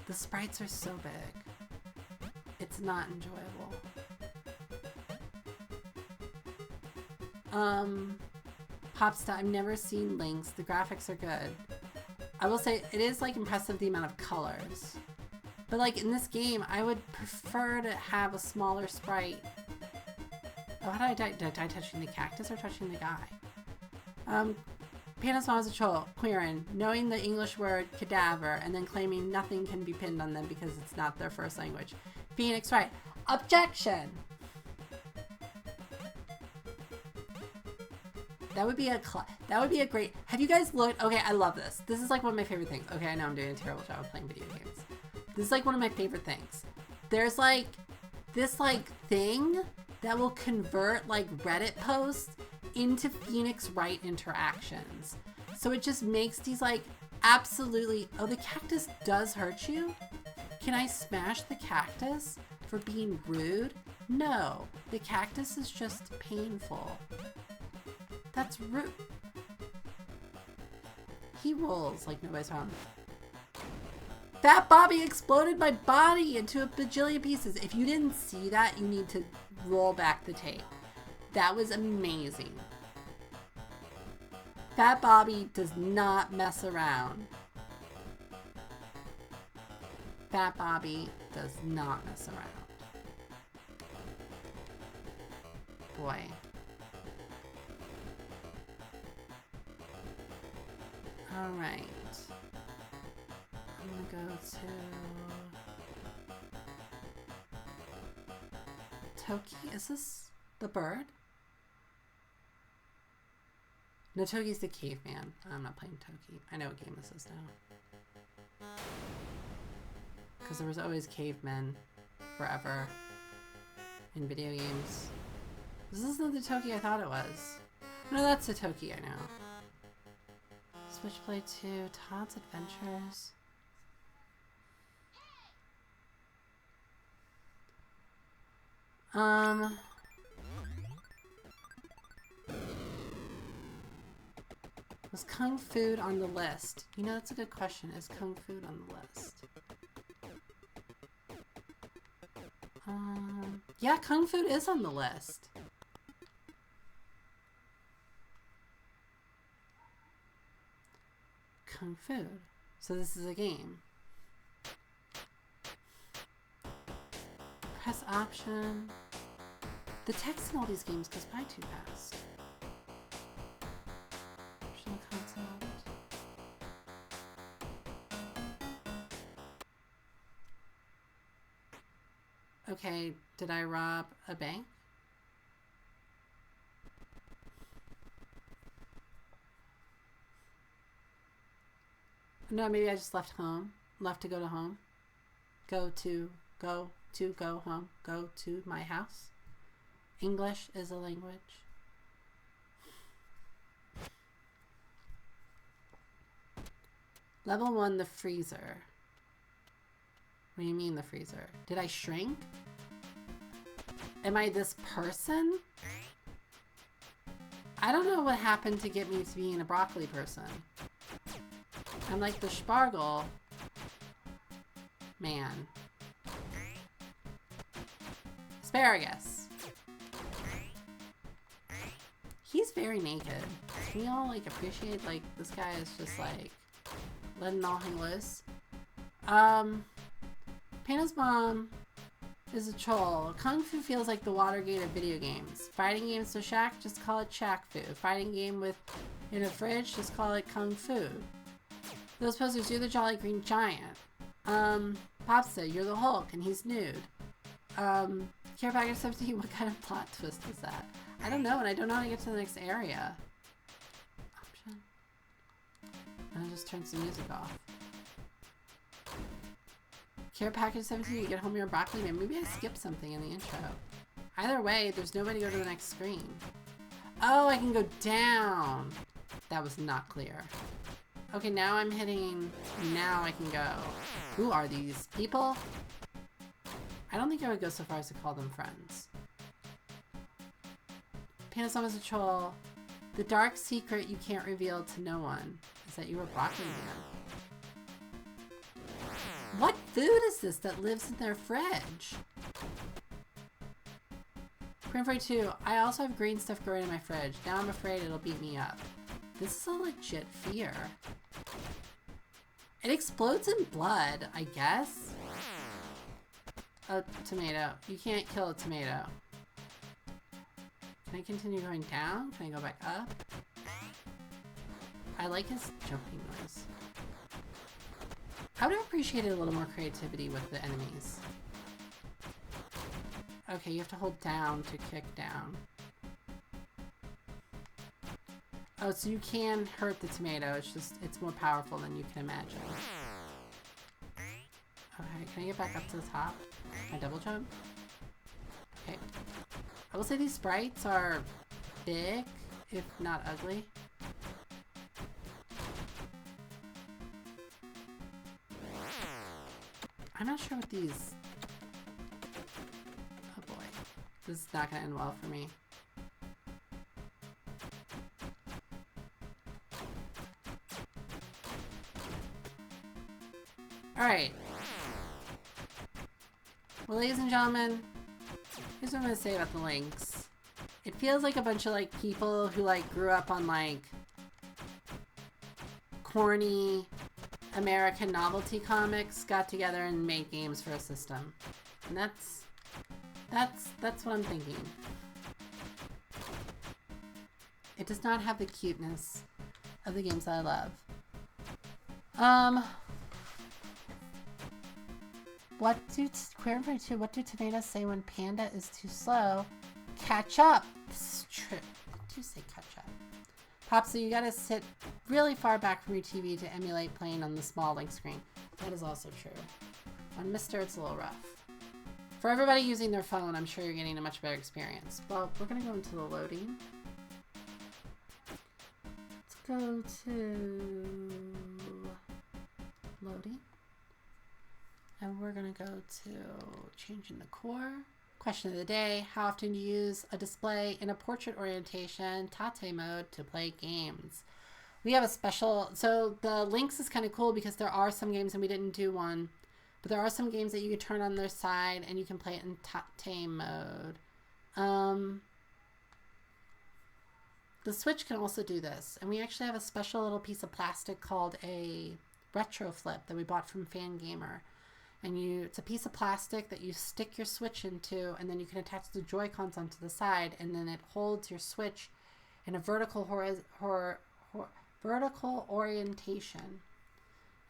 The sprites are so big. It's not enjoyable. Popsta, I've never seen Lynx. The graphics are good. I will say it is like impressive the amount of colors. But like in this game, I would prefer to have a smaller sprite. Oh, how did I die? Did I die touching the cactus or touching the guy? Panis Mom is a troll. Queerin, knowing the English word cadaver and then claiming nothing can be pinned on them because it's not their first language. Phoenix, right. Objection! That would be a great... Have you guys looked... Okay, I love this. This is like one of my favorite things. Okay, I know I'm doing a terrible job of playing video games. This is like one of my favorite things. There's like this like thing that will convert like Reddit posts into Phoenix Wright interactions. So it just makes these like absolutely... Oh, the cactus does hurt you? Can I smash the cactus for being rude? No, the cactus is just painful. That's rude. He rolls like nobody's home. Fat Bobby exploded my body into a bajillion pieces. If you didn't see that, you need to roll back the tape. That was amazing. Fat Bobby does not mess around. Fat Bobby does not mess around. Boy. Alright. I'm gonna go to Toki. Is this the bird? No, Toki's the caveman. I'm not playing Toki. I know what game this is now. Because there was always cavemen forever in video games. This isn't the Toki I thought it was. No, that's the Toki I know. Switchblade 2, Todd's Adventures. Was Kung Fu on the list? You know, that's a good question. Is Kung Fu on the list? Yeah, Kung Fu is on the list. Kung Fu. So this is a game. Press option. The text in all these games goes by too fast. Optional concept. Okay, did I rob a bank? No, maybe I just left home. Left to go to home. Go to home. Go to my house. English is a language. Level 1, the freezer. What do you mean the freezer? Did I shrink? Am I this person? I don't know what happened to get me to being a broccoli person. I'm like the Spargle man. Asparagus. He's very naked. Can we all like appreciate like this guy is just like letting all hang loose? Panda's mom is a troll. Kung Fu feels like the Watergate of video games. Fighting games to Shaq, just call it Shaq Fu. Fighting game with in a fridge, just call it Kung Fu. Those posters, you're the Jolly Green Giant. Popsa, you're the Hulk and he's nude. Care Package 17, what kind of plot twist is that? I don't know, and I don't know how to get to the next area. Option. And I just turned some music off. Care Package 17, you get home your broccoli man. Maybe I skipped something in the intro. Either way, there's no way to go to the next screen. Oh, I can go down. That was not clear. Okay, now I'm hitting... Now I can go. Who are these people? I don't think I would go so far as to call them friends. Panasonic is a troll. The dark secret you can't reveal to no one is that you were broccoli man. What food is this that lives in their fridge? Print 42. I also have green stuff growing in my fridge. Now I'm afraid it'll beat me up. This is a legit fear. It explodes in blood, I guess. A tomato. You can't kill a tomato. Can I continue going down? Can I go back up? I like his jumping noise. I would have appreciated a little more creativity with the enemies. Okay, you have to hold down to kick down. Oh, so you can hurt the tomato, it's just, it's more powerful than you can imagine. Okay, can I get back up to the top? Can I double jump? Okay. I will say these sprites are big, if not ugly. I'm not sure what these... Oh boy. This is not gonna end well for me. Alright. Well, ladies and gentlemen, here's what I'm gonna say about the Lynx. It feels like a bunch of, like, people who, like, grew up on, like, corny American novelty comics got together and made games for a system. And that's what I'm thinking. It does not have the cuteness of the games that I love. What do tomatoes say when Panda is too slow? Catch up. This is true. I do say catch up. Popsy, you gotta sit really far back from your TV to emulate playing on the small Lynx screen. That is also true. On Mister, it's a little rough. For everybody using their phone, I'm sure you're getting a much better experience. Well, we're gonna go into the loading. Let's go to loading. And we're gonna go to changing the core. Question of the day, how often do you use a display in a portrait orientation, tate mode, to play games? We have a special, so the Lynx is kind of cool because there are some games, and we didn't do one, but there are some games that you can turn on their side and you can play it in tate mode. The Switch can also do this, and we actually have a special little piece of plastic called a retro flip that we bought from Fangamer. And it's a piece of plastic that you stick your Switch into, and then you can attach the Joy-Cons onto the side, and then it holds your Switch in a vertical orientation.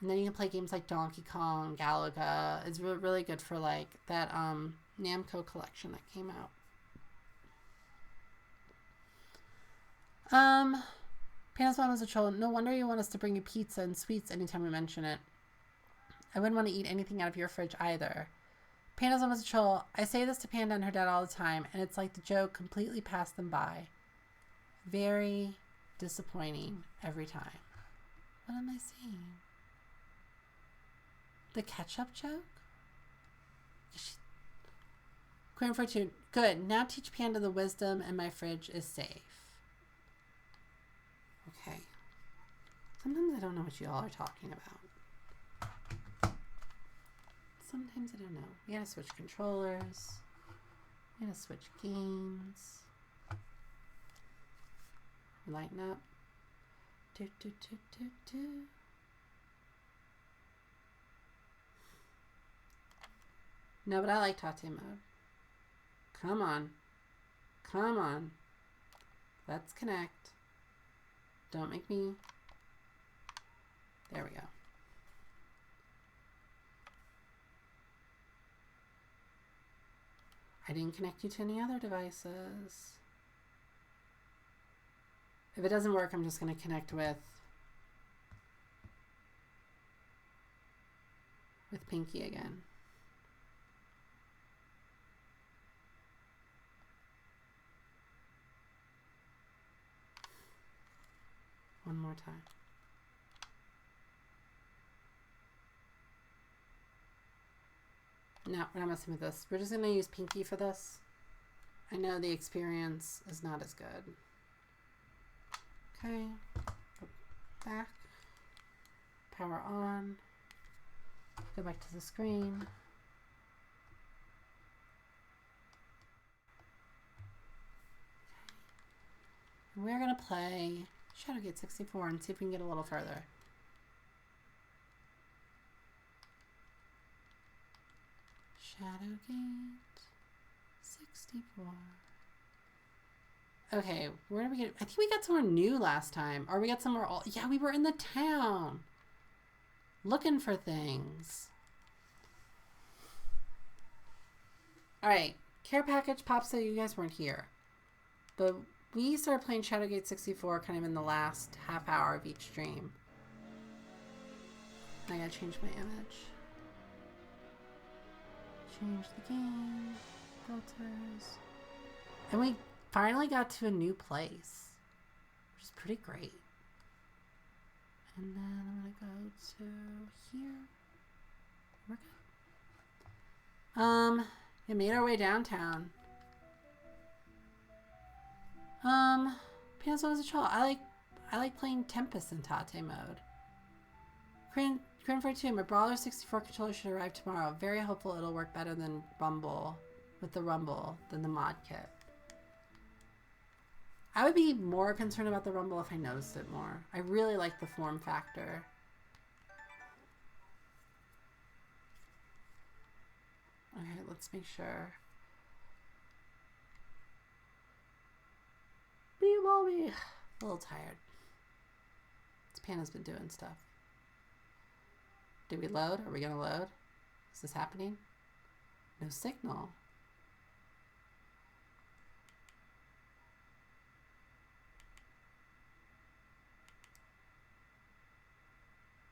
And then you can play games like Donkey Kong, Galaga. It's really good for like that Namco collection that came out. Panda's mom was a troll. No wonder you want us to bring you pizza and sweets anytime we mention it. I wouldn't want to eat anything out of your fridge either. Panda's mom was a troll. I say this to Panda and her dad all the time, and it's like the joke completely passed them by. Very disappointing every time. What am I saying? The ketchup joke? Queen Fortune. Good. Now teach Panda the wisdom, and my fridge is safe. Okay. Sometimes I don't know what you all are talking about. Sometimes I don't know. We gotta switch controllers. We gotta switch games. Lighten up. Do, do, do, do, do. No, but I like tate mode. Come on. Come on. Let's connect. Don't make me. There we go. I didn't connect you to any other devices. If it doesn't work, I'm just going to connect with Pinky again. One more time. No, we're not messing with this. We're just going to use Pinky for this. I know the experience is not as good. Okay. Go back. Power on. Go back to the screen. And we're going to play Shadowgate 64 and see if we can get a little further. Shadowgate 64. Okay, where did we get? I think we got somewhere new last time. Or we got somewhere all. Yeah, we were in the town. Looking for things. Alright, care package pops so you guys weren't here. But we started playing Shadowgate 64 kind of in the last half hour of each stream. I gotta change my image. Change the game. Filters. And we finally got to a new place, which is pretty great. And then I'm gonna go to here. We're good. We made our way downtown. Pandas was a troll. I like playing Tempest in tate mode. Quinn 42, my Brawler 64 controller should arrive tomorrow. Very hopeful it'll work better than Rumble, with the Rumble, than the mod kit. I would be more concerned about the Rumble if I noticed it more. I really like the form factor. Okay, let's make sure. Be a little tired. This Panda's been doing stuff. Did we load? Are we gonna load? Is this happening? No signal.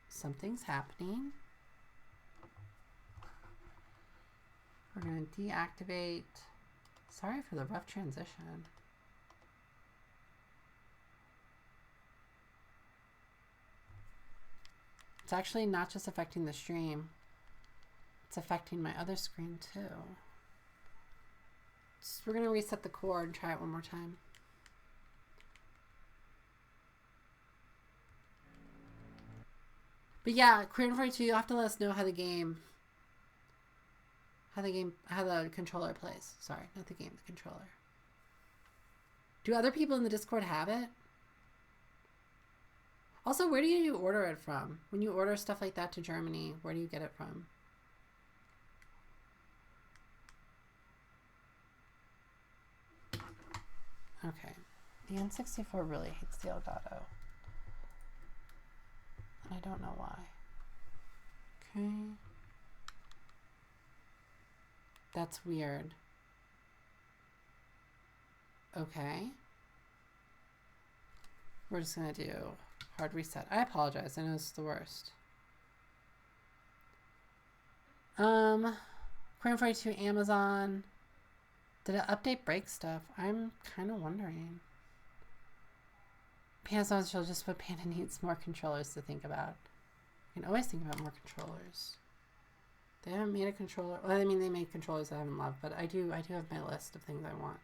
Something's happening. We're going to deactivate. Sorry for the rough transition. It's actually not just affecting the stream. It's affecting my other screen too. So we're going to reset the cord and try it one more time. But yeah, Korean 42, you'll have to let us know how the controller plays. Sorry, not the game, the controller. Do other people in the Discord have it? Also, where do you order it from? When you order stuff like that to Germany, where do you get it from? Okay. The N64 really hates the Elgato. I don't know why. Okay. That's weird. Okay. We're just gonna do hard reset. I apologize. I know this is the worst. Queen 42 Amazon. Did it update break stuff? I'm kind of wondering. Panda's show just what Panda needs more controllers to think about. You can always think about more controllers. They haven't made a controller. Well, I mean, they made controllers I haven't loved, but I do have my list of things I want.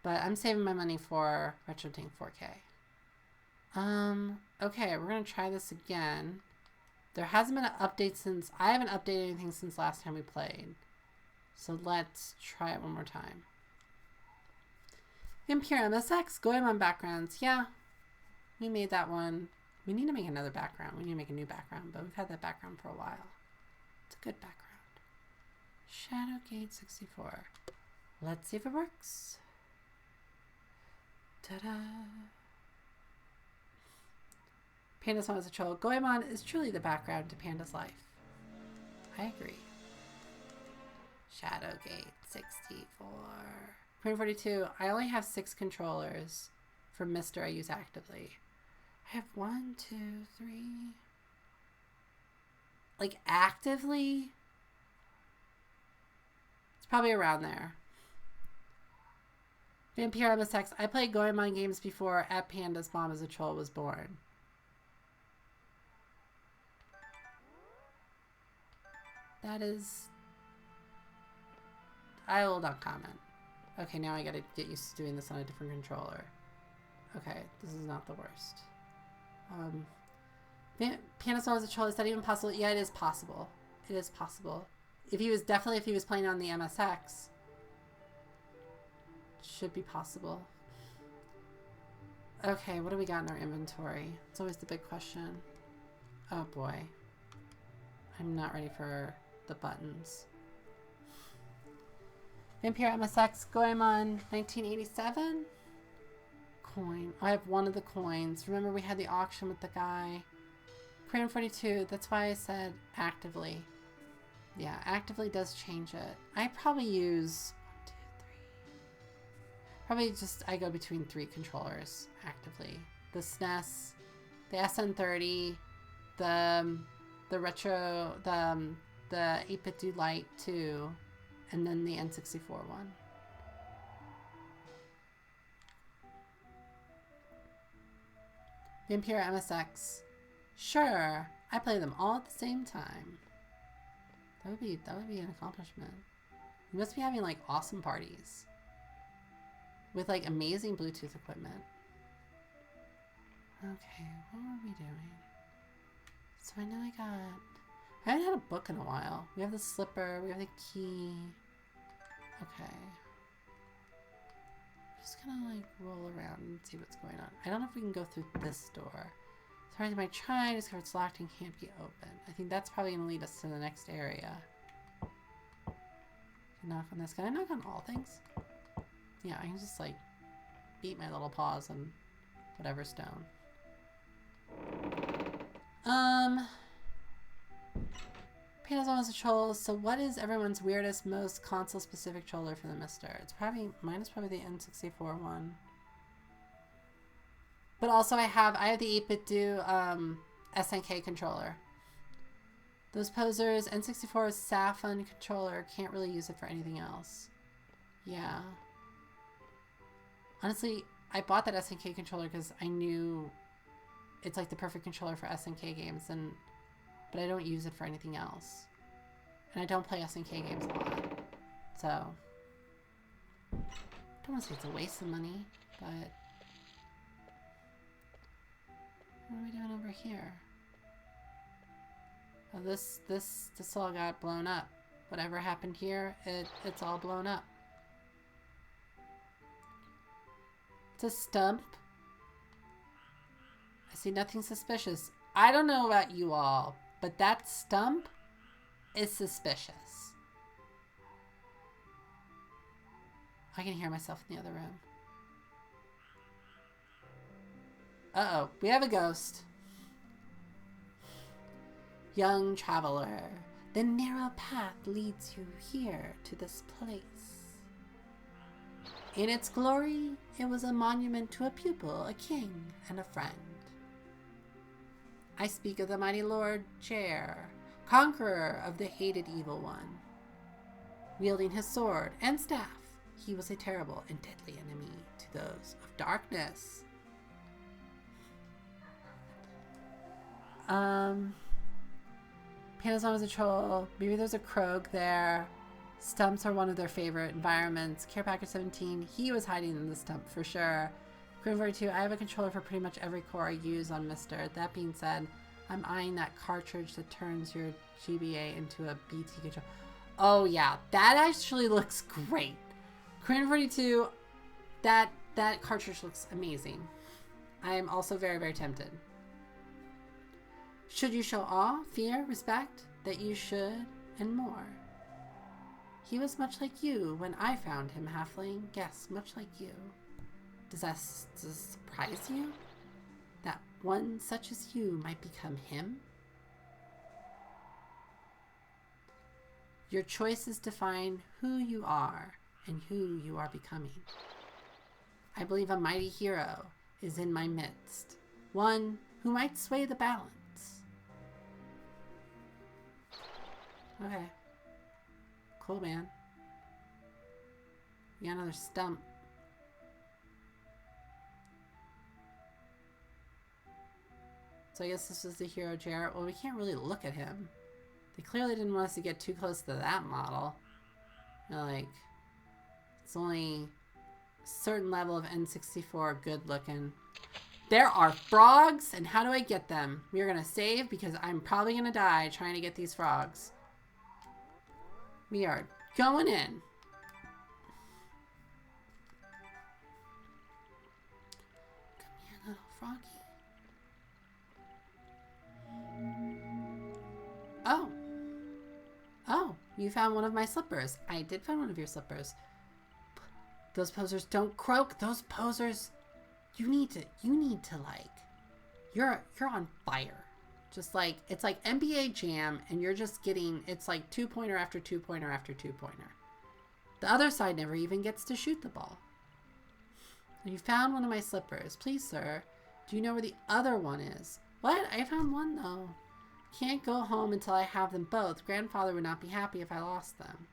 But I'm saving my money for RetroTink 4K. Okay, we're gonna try this again. There hasn't been an update since I haven't updated anything since last time we played. So let's try it one more time. Imperial MSX, Goemon backgrounds. Yeah, we made that one. We need to make another background. We need to make a new background, but we've had that background for a while. It's a good background. Shadowgate 64. Let's see if it works. Ta-da! Panda Song is a troll. Goemon is truly the background to Panda's life. I agree. Shadowgate 64. Queen 42. I only have 6 controllers. For Mister, I use actively. I have 1, 2, 3. Like actively? It's probably around there. Vampire MSX. I played Goemon games before at Panda's Mom as a Troll was born. That is... I will not comment. Okay, now I gotta get used to doing this on a different controller. Okay, this is not the worst. Panda's Mom as a Troll, is that even possible? Yeah, it is possible. It is possible. If he was playing on the MSX, should be possible. Okay, what do we got in our inventory? It's always the big question. Oh boy. I'm not ready for the buttons. Vampire MSX Goemon 1987? Coin. I have one of the coins. Remember we had the auction with the guy. Crayon 42, that's why I said actively. Yeah, actively does change it. I probably use 1, 2, 3. Probably just I go between 3 controllers actively. The SNES, the SN30, the retro, the 8-bit do Lite 2, and then the N64 one. Vampire MSX. Sure, I play them all at the same time. That would be an accomplishment. You must be having like awesome parties with like amazing Bluetooth equipment. Okay, what were we doing? So I know I haven't had a book in a while. We have the slipper, we have the key. Okay. Just gonna like roll around and see what's going on. I don't know if we can go through this door. Sorry, my try, discovered it's locked and can't be opened. I think that's probably gonna lead us to the next area. Knock on this. Can I knock on all things? Yeah, I can just like beat my little paws on whatever stone. Panazon is a troll, so what is everyone's weirdest, most console-specific troller for the Mister? It's probably, mine is probably the N64 one. But also I have the 8-bit do SNK controller. Those posers, N64's Safun controller, can't really use it for anything else. Yeah. Honestly, I bought that SNK controller because I knew it's like the perfect controller for SNK games, but I don't use it for anything else. And I don't play SNK games a lot. So, I don't want to say it's a waste of money, but what are we doing over here? Oh, this all got blown up. Whatever happened here, it's all blown up. It's a stump. I see nothing suspicious. I don't know about you all, but that stump is suspicious. I can hear myself in the other room. Uh-oh, we have a ghost. Young traveler, the narrow path leads you here to this place. In its glory, it was a monument to a pupil, a king, and a friend. I speak of the mighty Lord Chair, conqueror of the hated evil one. Wielding his sword and staff, he was a terrible and deadly enemy to those of darkness. Panazon is a troll. Maybe there's a Krog there. Stumps are one of their favorite environments. Care Package 17, he was hiding in the stump for sure. Queen 42, I have a controller for pretty much every core I use on Mister. That being said, I'm eyeing that cartridge that turns your GBA into a BT controller. Oh yeah, that actually looks great. Queen 42, that cartridge looks amazing. I am also very, very tempted. Should you show awe, fear, respect? That you should, and more. He was much like you when I found him, halfling. Yes, much like you. Does that surprise you? That one such as you might become him? Your choices define who you are and who you are becoming. I believe a mighty hero is in my midst. One who might sway the balance. Okay. Cool, man. We got another stump. So I guess this is the hero Jarrett. Well, we can't really look at him. They clearly didn't want us to get too close to that model. You know, like, it's only a certain level of N64 good looking. There are frogs, and how do I get them? We are going to save because I'm probably going to die trying to get these frogs. We are going in. Come here, little froggy. Oh. Oh, you found one of my slippers. I did find one of your slippers. Those posers don't croak. Those posers, you need to like, you're on fire. Just like, it's like NBA Jam, and you're just getting, it's like 2-pointer after 2-pointer after 2-pointer. The other side never even gets to shoot the ball. You found one of my slippers. Please, sir, do you know where the other one is? What? I found one, though. Can't go home until I have them both. Grandfather would not be happy if I lost them.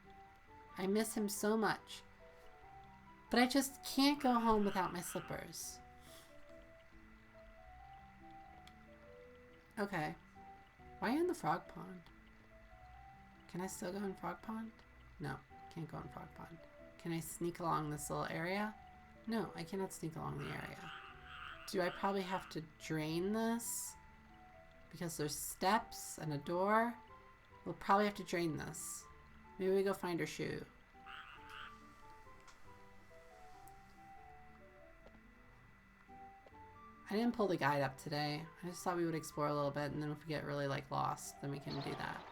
I miss him so much. But I just can't go home without my slippers. Okay. Why are you in the frog pond? Can I still go in frog pond? No, can't go in frog pond. Can I sneak along this little area? No, I cannot sneak along the area. Do I probably have to drain this? because there's steps and a door. We'll probably have to drain this. Maybe we go find her shoe. I didn't pull the guide up today. I just thought we would explore a little bit, and then if we get really like lost, then we can do that.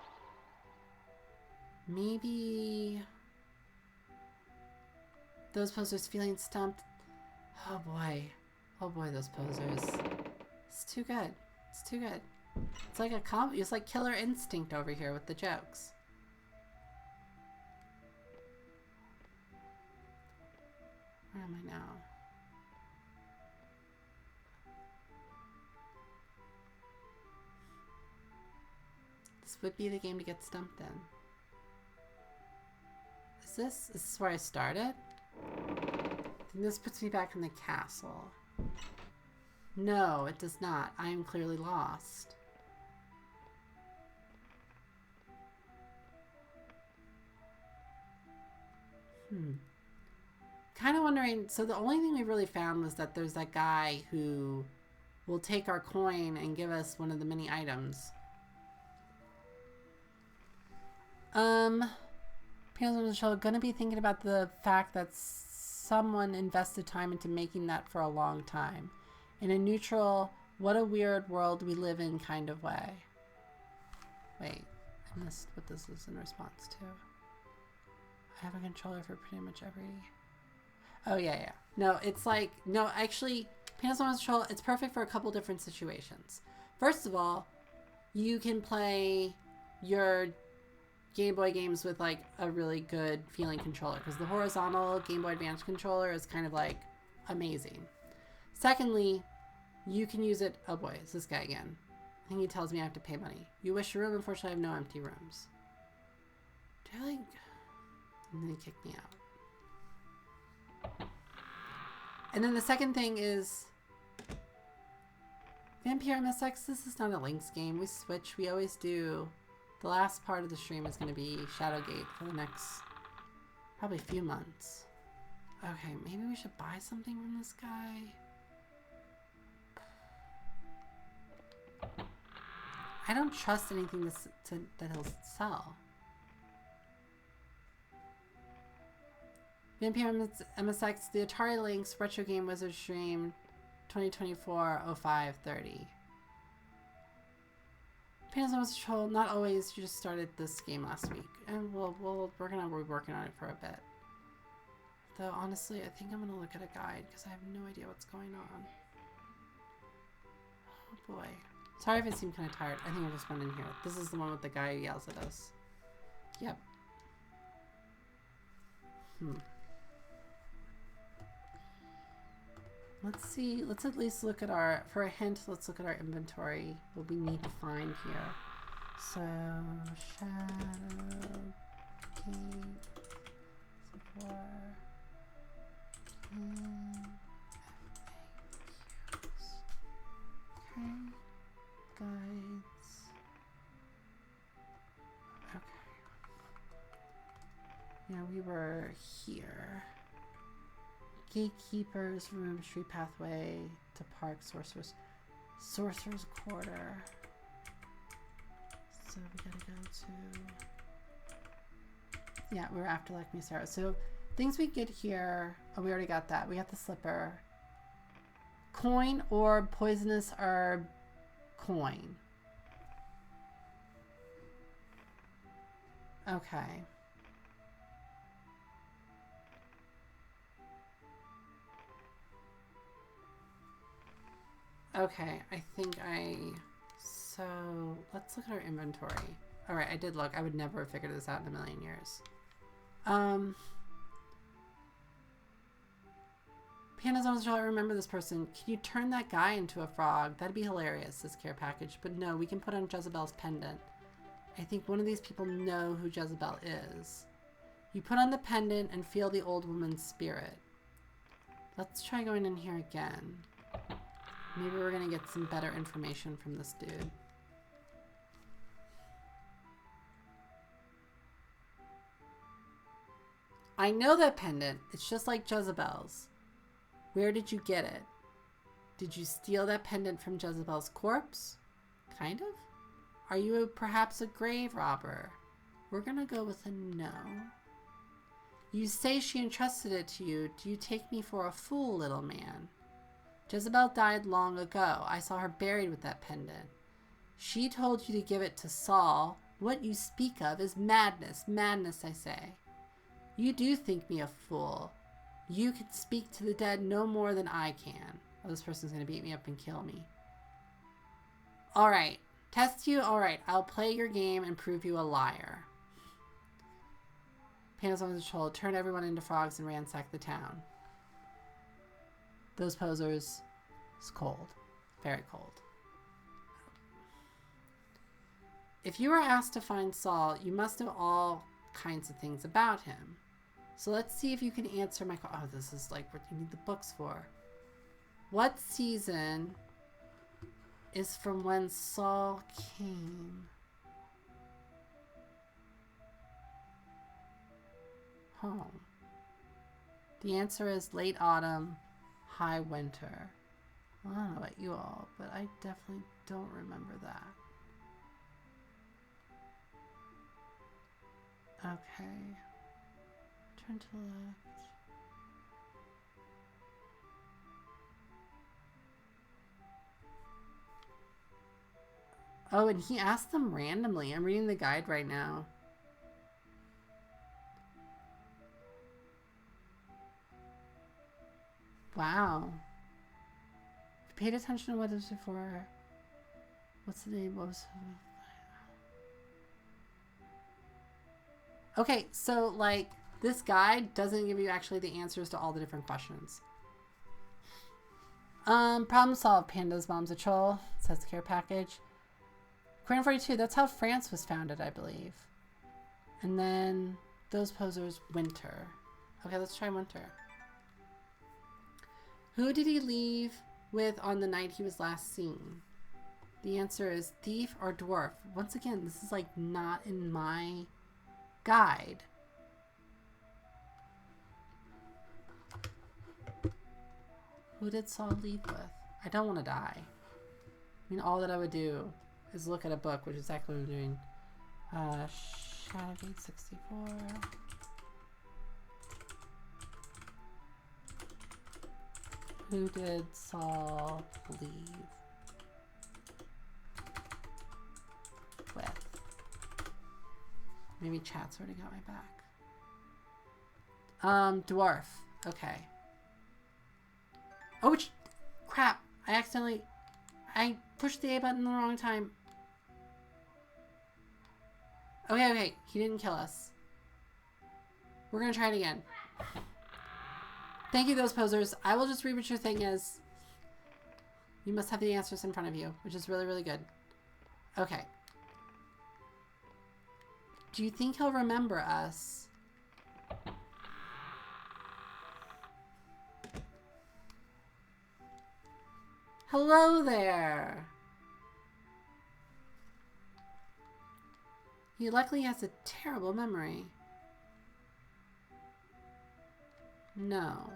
Maybe those posers feeling stumped. Oh boy, those posers. It's too good. It's too good. It's like it's like Killer Instinct over here with the jokes. Where am I now? This would be the game to get stumped in. Is this where I started? I think this puts me back in the castle. No, it does not. I am clearly lost. Kind of wondering, so the only thing we really found was that there's that guy who will take our coin and give us one of the mini items. Panels on the show gonna be thinking about the fact that someone invested time into making that for a long time. In a neutral, what a weird world we live in kind of way. Wait, I missed what this is in response to. I have a controller for pretty much every... Oh, yeah. No, it's like... No, actually, Panels on Control, it's perfect for a couple different situations. First of all, you can play your Game Boy games with, like, a really good feeling controller. Because the horizontal Game Boy Advance controller is kind of, like, amazing. Secondly, you can use it... Oh, boy, it's this guy again. I think he tells me I have to pay money. You wish a room? Unfortunately, I have no empty rooms. Do I, like... And then he kicked me out. And then the second thing is Vampire MSX. This is not a Lynx game. We switch. We always do. The last part of the stream is going to be Shadowgate for the next probably few months. Okay, maybe we should buy something from this guy. I don't trust anything that he'll sell. Vampire MSX, the Atari Lynx Retro Game Wizard Stream 2024-05-30. Panels on Control, not always. You just started this game last week. And we're gonna be working on it for a bit. Though honestly, I think I'm gonna look at a guide because I have no idea what's going on. Oh boy. Sorry if I seem kind of tired. I think I just went in here. This is the one with the guy who yells at us. Yep. Let's see. Let's at least look at our... For a hint, let's look at our inventory. What we need to find here. So, Shadow... Gate... Support... Okay. Guides. Okay. Yeah, we were here. Gatekeepers, room, street pathway to park, sorcerer's quarter. So we gotta go to... Yeah, we're after like Misara. So things we get here... Oh, we already got that. We got the slipper. Coin, orb, poisonous herb, coin. Okay. Okay, I think so let's look at our inventory. Alright, I did look. I would never have figured this out in a million years. Pandas on the show, I remember this person. Can you turn that guy into a frog? That'd be hilarious, this care package. But no, we can put on Jezebel's pendant. I think one of these people know who Jezebel is. You put on the pendant and feel the old woman's spirit. Let's try going in here again. Maybe we're gonna get some better information from this dude. I know that pendant. It's just like Jezebel's. Where did you get it? Did you steal that pendant from Jezebel's corpse? Kind of? Are you perhaps a grave robber? We're gonna go with a no. You say she entrusted it to you. Do you take me for a fool, little man? Jezebel died long ago. I saw her buried with that pendant. She told you to give it to Saul. What you speak of is madness. Madness, I say. You do think me a fool. You can speak to the dead no more than I can. Oh, this person's going to beat me up and kill me. Alright. Test you? Alright. I'll play your game and prove you a liar. Pandas on the troll. Turn everyone into frogs and ransack the town. Those posers. It's cold. Very cold. If you were asked to find Saul, you must know all kinds of things about him. So let's see if you can answer my question. Oh, this is like what you need the books for. What season is from when Saul came home? The answer is late autumn, high winter. Well, I don't know about you all, but I definitely don't remember that. Okay. Turn to the left. Oh, and he asked them randomly. I'm reading the guide right now. Wow. If you paid attention to what was before. What's the name? What was... Okay, so, like, this guide doesn't give you actually the answers to all the different questions. Problem solved, Panda's mom's a troll. Says the care package. Queen 42, that's how France was founded, I believe. And then those posers, winter. Okay, let's try winter. Who did he leave with on the night he was last seen? The answer is thief or dwarf. Once again, this is like not in my guide. Who did Saul leave with? I don't want to die. I mean, all that I would do is look at a book, which is exactly what I'm doing. Shadowgate 64. Who did Saul leave with? Maybe chat's already got my back. Dwarf. Okay. Oh, crap. I pushed the A button the wrong time. Okay. He didn't kill us. We're gonna try it again. Thank you, those posers. I will just read what your thing is. You must have the answers in front of you, which is really, really good. Okay. Do you think he'll remember us? Hello there. He luckily has a terrible memory. No.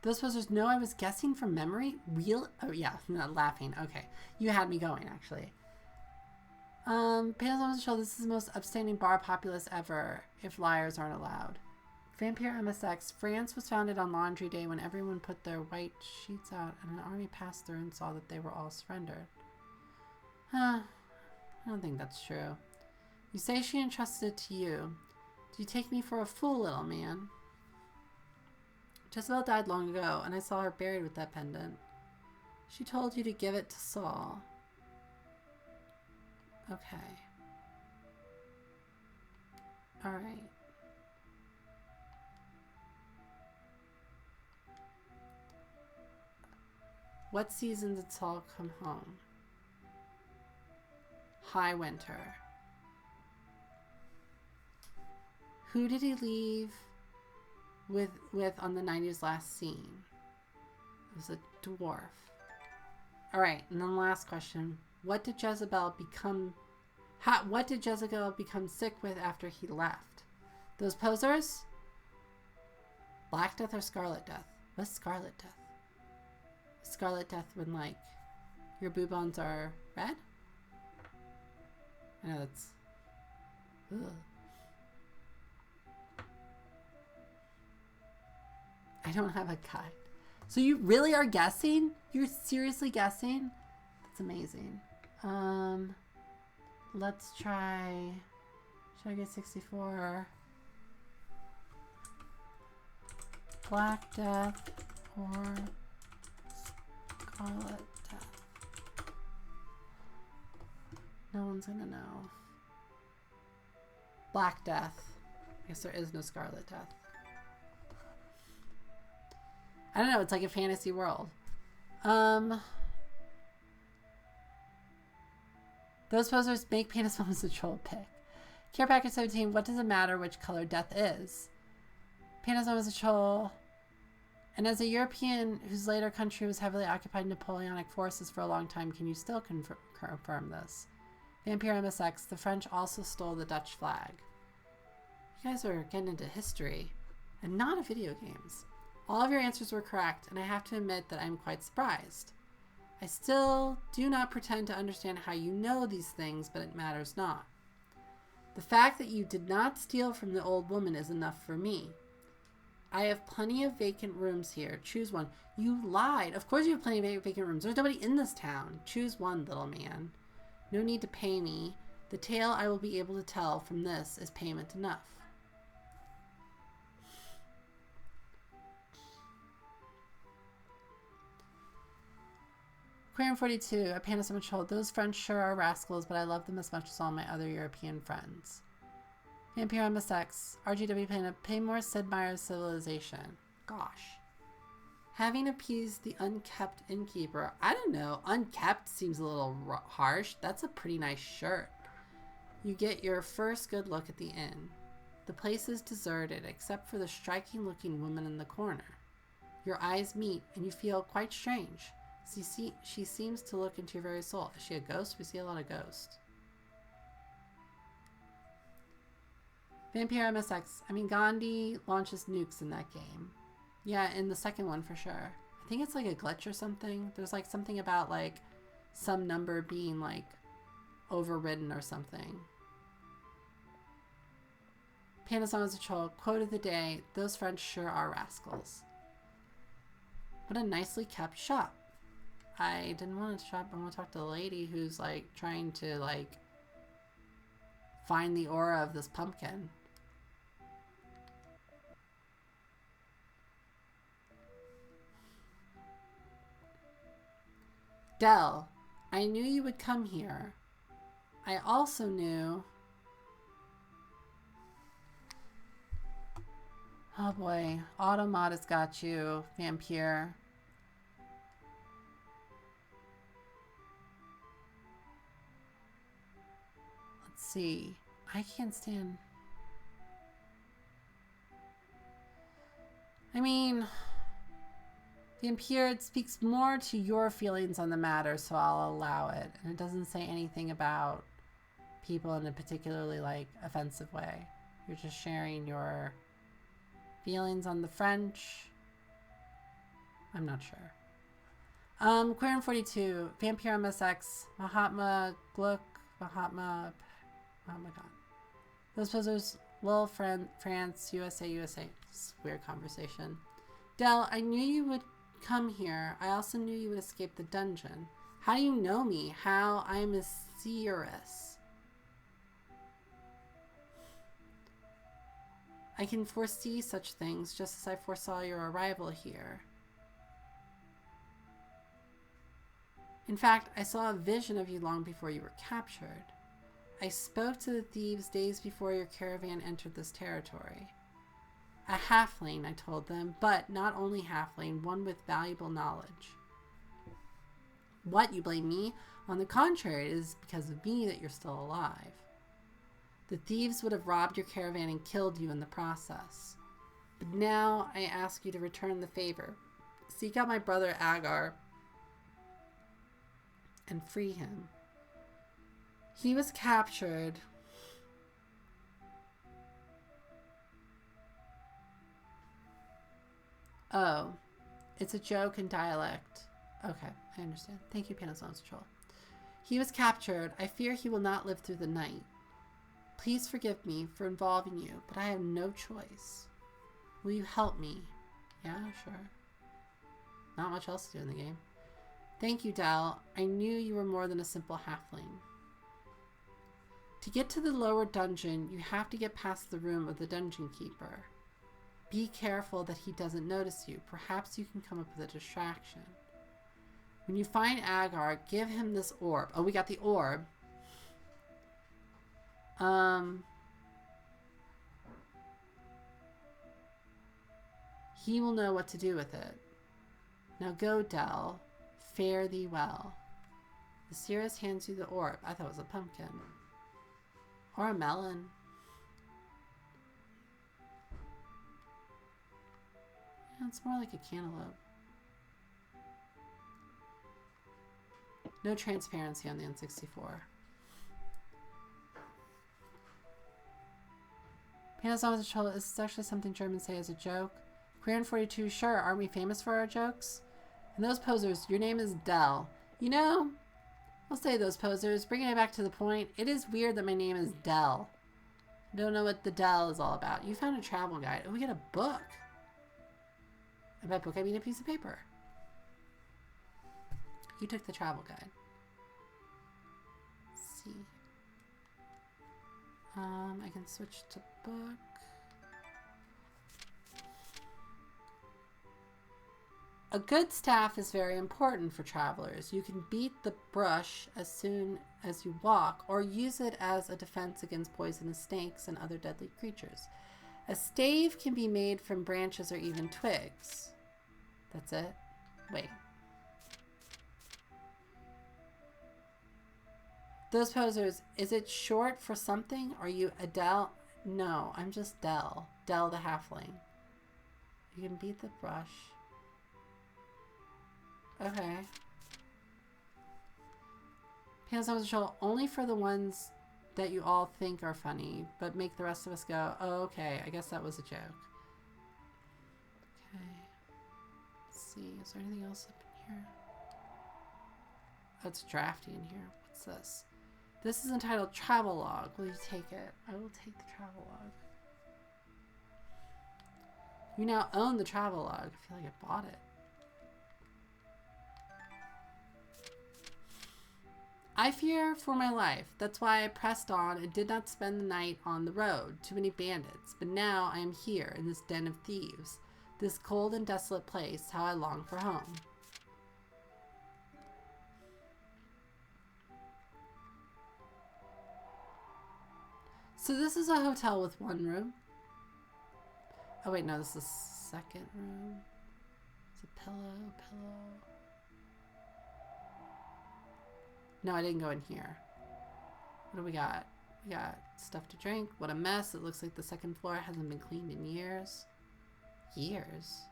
Those posers know I was guessing from memory? Real? Oh, yeah. Not laughing. Okay. You had me going, actually. Panels on the show. This is the most upstanding bar populace ever, if liars aren't allowed. Vampire MSX. France was founded on Laundry Day when everyone put their white sheets out and an army passed through and saw that they were all surrendered. Huh. I don't think that's true. You say she entrusted it to you. Do you take me for a fool, little man? Jezebel died long ago, and I saw her buried with that pendant. She told you to give it to Saul. Okay. Alright. What season did Saul come home? High winter. Who did he leave with on the night he was last seen? It was a dwarf. Alright, and then the last question. What did Jezebel become sick with after he left? Those posers? Black Death or Scarlet Death? What's Scarlet Death? Scarlet Death when, like, your boob bones are red? I know that's... Ugh. I don't have a guide. So you really are guessing? You're seriously guessing? That's amazing. Let's try... Should I get 64? Black Death or Scarlet Death? No one's gonna know. Black Death. I guess there is no Scarlet Death. I don't know, it's like a fantasy world. Those posers make penis bombs a troll pick. Care Package 17, what does it matter which color death is? Penis bomb is a troll. And as a European whose later country was heavily occupied by Napoleonic forces for a long time, can you still confirm this? Vampire MSX, the French also stole the Dutch flag. You guys are getting into history and not of video games. All of your answers were correct, and I have to admit that I'm quite surprised. I still do not pretend to understand how you know these things, but it matters not. The fact that you did not steal from the old woman is enough for me. I have plenty of vacant rooms here. Choose one. You lied. Of course you have plenty of vacant rooms. There's nobody in this town. Choose one, little man. No need to pay me. The tale I will be able to tell from this is payment enough. Queer 42, a Panis troll. Those French sure are rascals, but I love them as much as all my other European friends. Vampire MSX, RGW Planet, pay more Sid Meier's Civilization. Gosh. Having appeased the unkept innkeeper. I don't know. Unkept seems a little harsh. That's a pretty nice shirt. You get your first good look at the inn. The place is deserted except for the striking looking woman in the corner. Your eyes meet and you feel quite strange. She seems to look into your very soul. Is she a ghost? We see a lot of ghosts. Vampire MSX. I mean, Gandhi launches nukes in that game. Yeah, in the second one for sure. I think it's like a glitch or something. There's like something about like some number being like overridden or something. Panasonic is a troll. Quote of the day. Those French sure are rascals. What a nicely kept shop. I didn't want to shop. I want to talk to the lady who's like trying to like find the aura of this pumpkin. Dell, I knew you would come here. I also knew... Oh boy, Automod has got you, Vampire. Let's see. I can't stand... I mean... Vampire, it speaks more to your feelings on the matter, so I'll allow it. And it doesn't say anything about people in a particularly, like, offensive way. You're just sharing your feelings on the French. I'm not sure. Queer 42, Vampire MSX, Mahatma Gluck, Mahatma God. Those posers, Lil France, USA. It's a weird conversation. Dell, I knew you would come here. I also knew you would escape the dungeon. How do you know me? How I'm a seeress. I can foresee such things just as I foresaw your arrival here. In fact, I saw a vision of you long before you were captured. I spoke to the thieves days before your caravan entered this territory. A halfling, I told them, but not only halfling, one with valuable knowledge. What, you blame me? On the contrary, it is because of me that you're still alive. The thieves would have robbed your caravan and killed you in the process. But now I ask you to return the favor. Seek out my brother Agar and free him. He was captured... Oh, it's a joke in dialect. Okay, I understand. Thank you, Panasonic's troll. He was captured. I fear he will not live through the night. Please forgive me for involving you, but I have no choice. Will you help me? Yeah, sure. Not much else to do in the game. Thank you, Dal. I knew you were more than a simple halfling. To get to the lower dungeon, you have to get past the room of the dungeon keeper. Be careful that he doesn't notice you. Perhaps you can come up with a distraction. When you find Agar, give him this orb. Oh, we got the orb. He will know what to do with it. Now go, Dell. Fare thee well. The seeress hands you the orb. I thought it was a pumpkin. Or a melon. Yeah, it's more like a cantaloupe. No transparency on the N64. Panasonic troll is actually something Germans say as a joke. Queer 42, sure, aren't we famous for our jokes? And those posers, your name is Dell. You know, I'll say those posers, bringing it back to the point, it is weird that my name is Dell. I don't know what the Dell is all about. You found a travel guide. Oh, we got a book. And by book, I mean a piece of paper. You took the travel guide. Let's see. I can switch to book. A good staff is very important for travelers. You can beat the brush as soon as you walk, or use it as a defense against poisonous snakes and other deadly creatures. A stave can be made from branches or even twigs. That's it? Wait. Those posers, is it short for something? Are you Adele? No, I'm just Dell. Dell the halfling. You can beat the brush. Okay. Hands on the show only for the ones that you all think are funny, but make the rest of us go, oh, okay, I guess that was a joke. Okay. Let's see, is there anything else up in here? Oh, it's drafty in here. What's this? This is entitled Travel Log. Will you take it? I will take the travel log. You now own the travel log. I feel like I bought it. I fear for my life. That's why I pressed on and did not spend the night on the road. Too many bandits. But now I am here in this den of thieves. This cold and desolate place. How I long for home. So this is a hotel with one room. Oh wait, no, this is the second room. It's a pillow. No, I didn't go in here. What do we got? We got stuff to drink. What a mess. It looks like the second floor hasn't been cleaned in years. Years?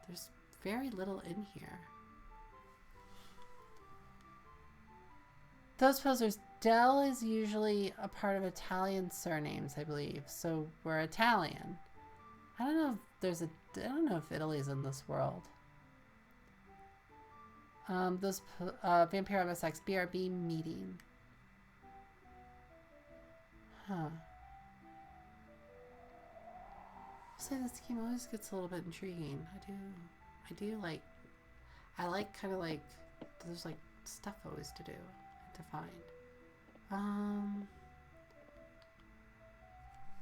There's very little in here. Those posers, Dell is usually a part of Italian surnames, I believe. So we're Italian. I don't know if there's a, I don't know if Italy's in this world. Those Vampire MSX BRB meeting. Huh. I'll say this game always gets a little bit intriguing. I like kind of like, there's like stuff always to do, to find.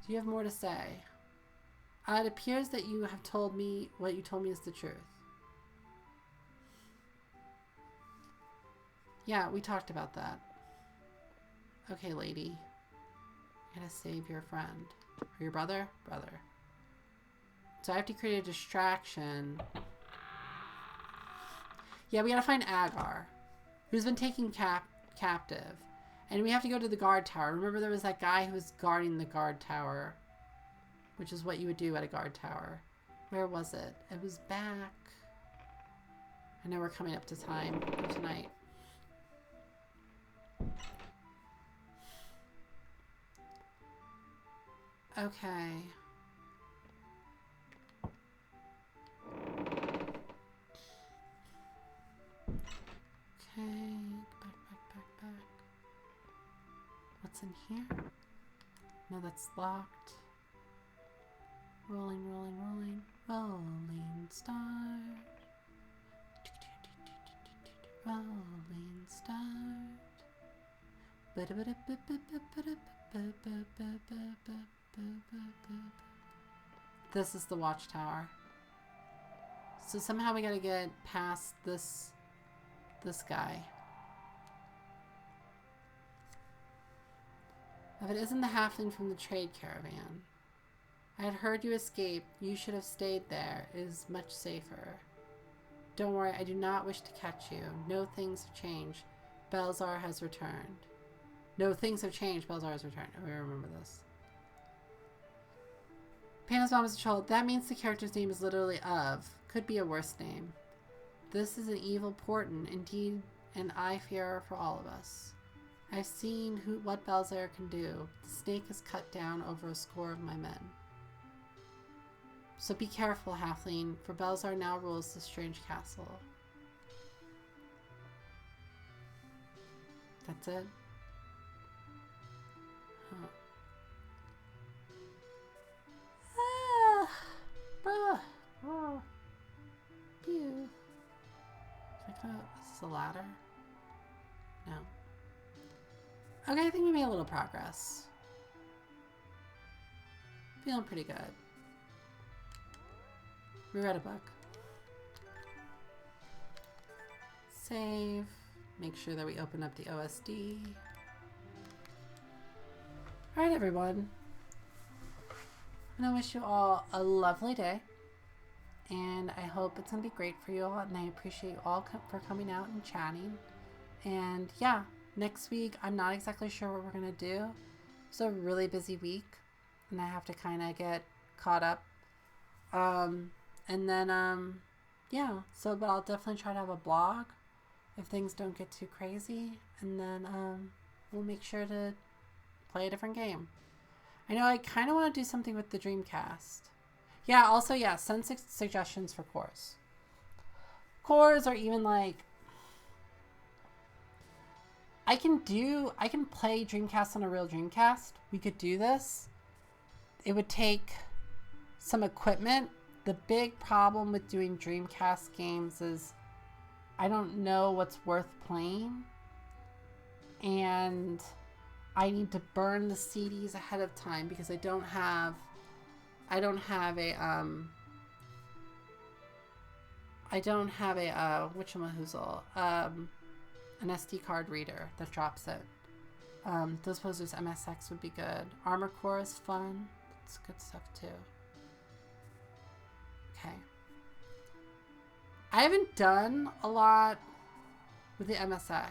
Do you have more to say? It appears that you have told me what you told me is the truth. Yeah, we talked about that. Okay, lady. You gotta save your friend. Or your brother? Brother. So I have to create a distraction. Yeah, we gotta find Agar, who's been taken captive. And we have to go to the guard tower. Remember there was that guy who was guarding the guard tower, which is what you would do at a guard tower. Where was it? It was back. I know we're coming up to time for tonight. Okay. in here? No, that's locked. Rolling, rolling, rolling. Rolling start. Rolling start. This is the watchtower. So somehow we gotta get past this guy. If it isn't the halfling from the trade caravan. I had heard you escaped. You should have stayed there. It is much safer. Don't worry, I do not wish to catch you. No, things have changed. Belzar has returned. No, things have changed. Belzar has returned. Oh, we remember this. Panda's mom is a troll. That means the character's name is literally of. Could be a worse name. This is an evil portent, indeed, and I fear for all of us. I've seen what Belzar can do. The snake is cut down over a score of my men. So be careful, halfling, for Belzar now rules this strange castle. That's it? Huh. Pew. Is this a ladder? No. Okay, I think we made a little progress. Feeling pretty good. We read a book. Save. Make sure that we open up the OSD. Alright, everyone. I'm going to wish you all a lovely day. And I hope it's going to be great for you all. And I appreciate you all for coming out and chatting. And yeah, next week, I'm not exactly sure what we're going to do. It's a really busy week. And I have to kind of get caught up. And then, yeah. So, but I'll definitely try to have a blog if things don't get too crazy. And then we'll make sure to play a different game. I know I kind of want to do something with the Dreamcast. Yeah, also, yeah, send suggestions for cores. Cores are even like... I can play Dreamcast on a real Dreamcast. We could do this. It would take some equipment. The big problem with doing Dreamcast games is I don't know what's worth playing. And I need to burn the CDs ahead of time because I don't have a whatchamahoozle, an SD card reader that drops it. Those posters MSX would be good. Armor Core is fun. It's good stuff too. Okay. I haven't done a lot with the MSX.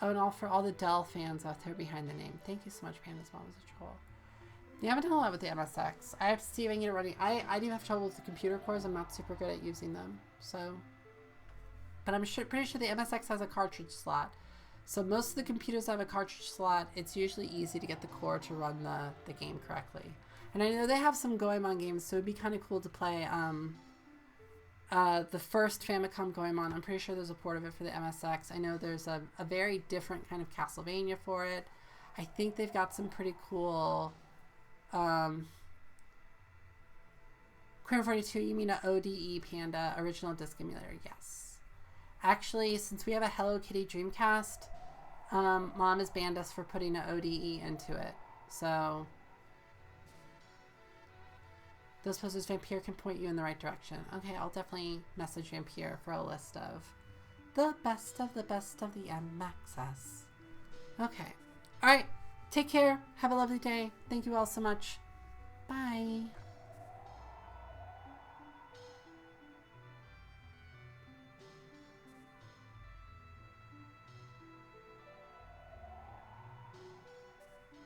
Oh, and all for all the Dell fans out there behind the name. Thank you so much, Panda's Mom is a troll. Yeah, I haven't done a lot with the MSX. I have to see if I can get it running. I do have trouble with the computer cores. I'm not super good at using them. So, but I'm pretty sure the MSX has a cartridge slot. So most of the computers have a cartridge slot. It's usually easy to get the core to run the game correctly. And I know they have some Goemon games, so it'd be kind of cool to play the first Famicom Goemon. I'm pretty sure there's a port of it for the MSX. I know there's a very different kind of Castlevania for it. I think they've got some pretty cool... Queen 42, you mean a ODE Panda original disc emulator? Yes. Actually, since we have a Hello Kitty Dreamcast, Mom has banned us for putting an ODE into it. So... those posters, Vampire can point you in the right direction. Okay, I'll definitely message Vampire for a list of the best of the MXS. Okay. Alright. Take care. Have a lovely day. Thank you all so much. Bye.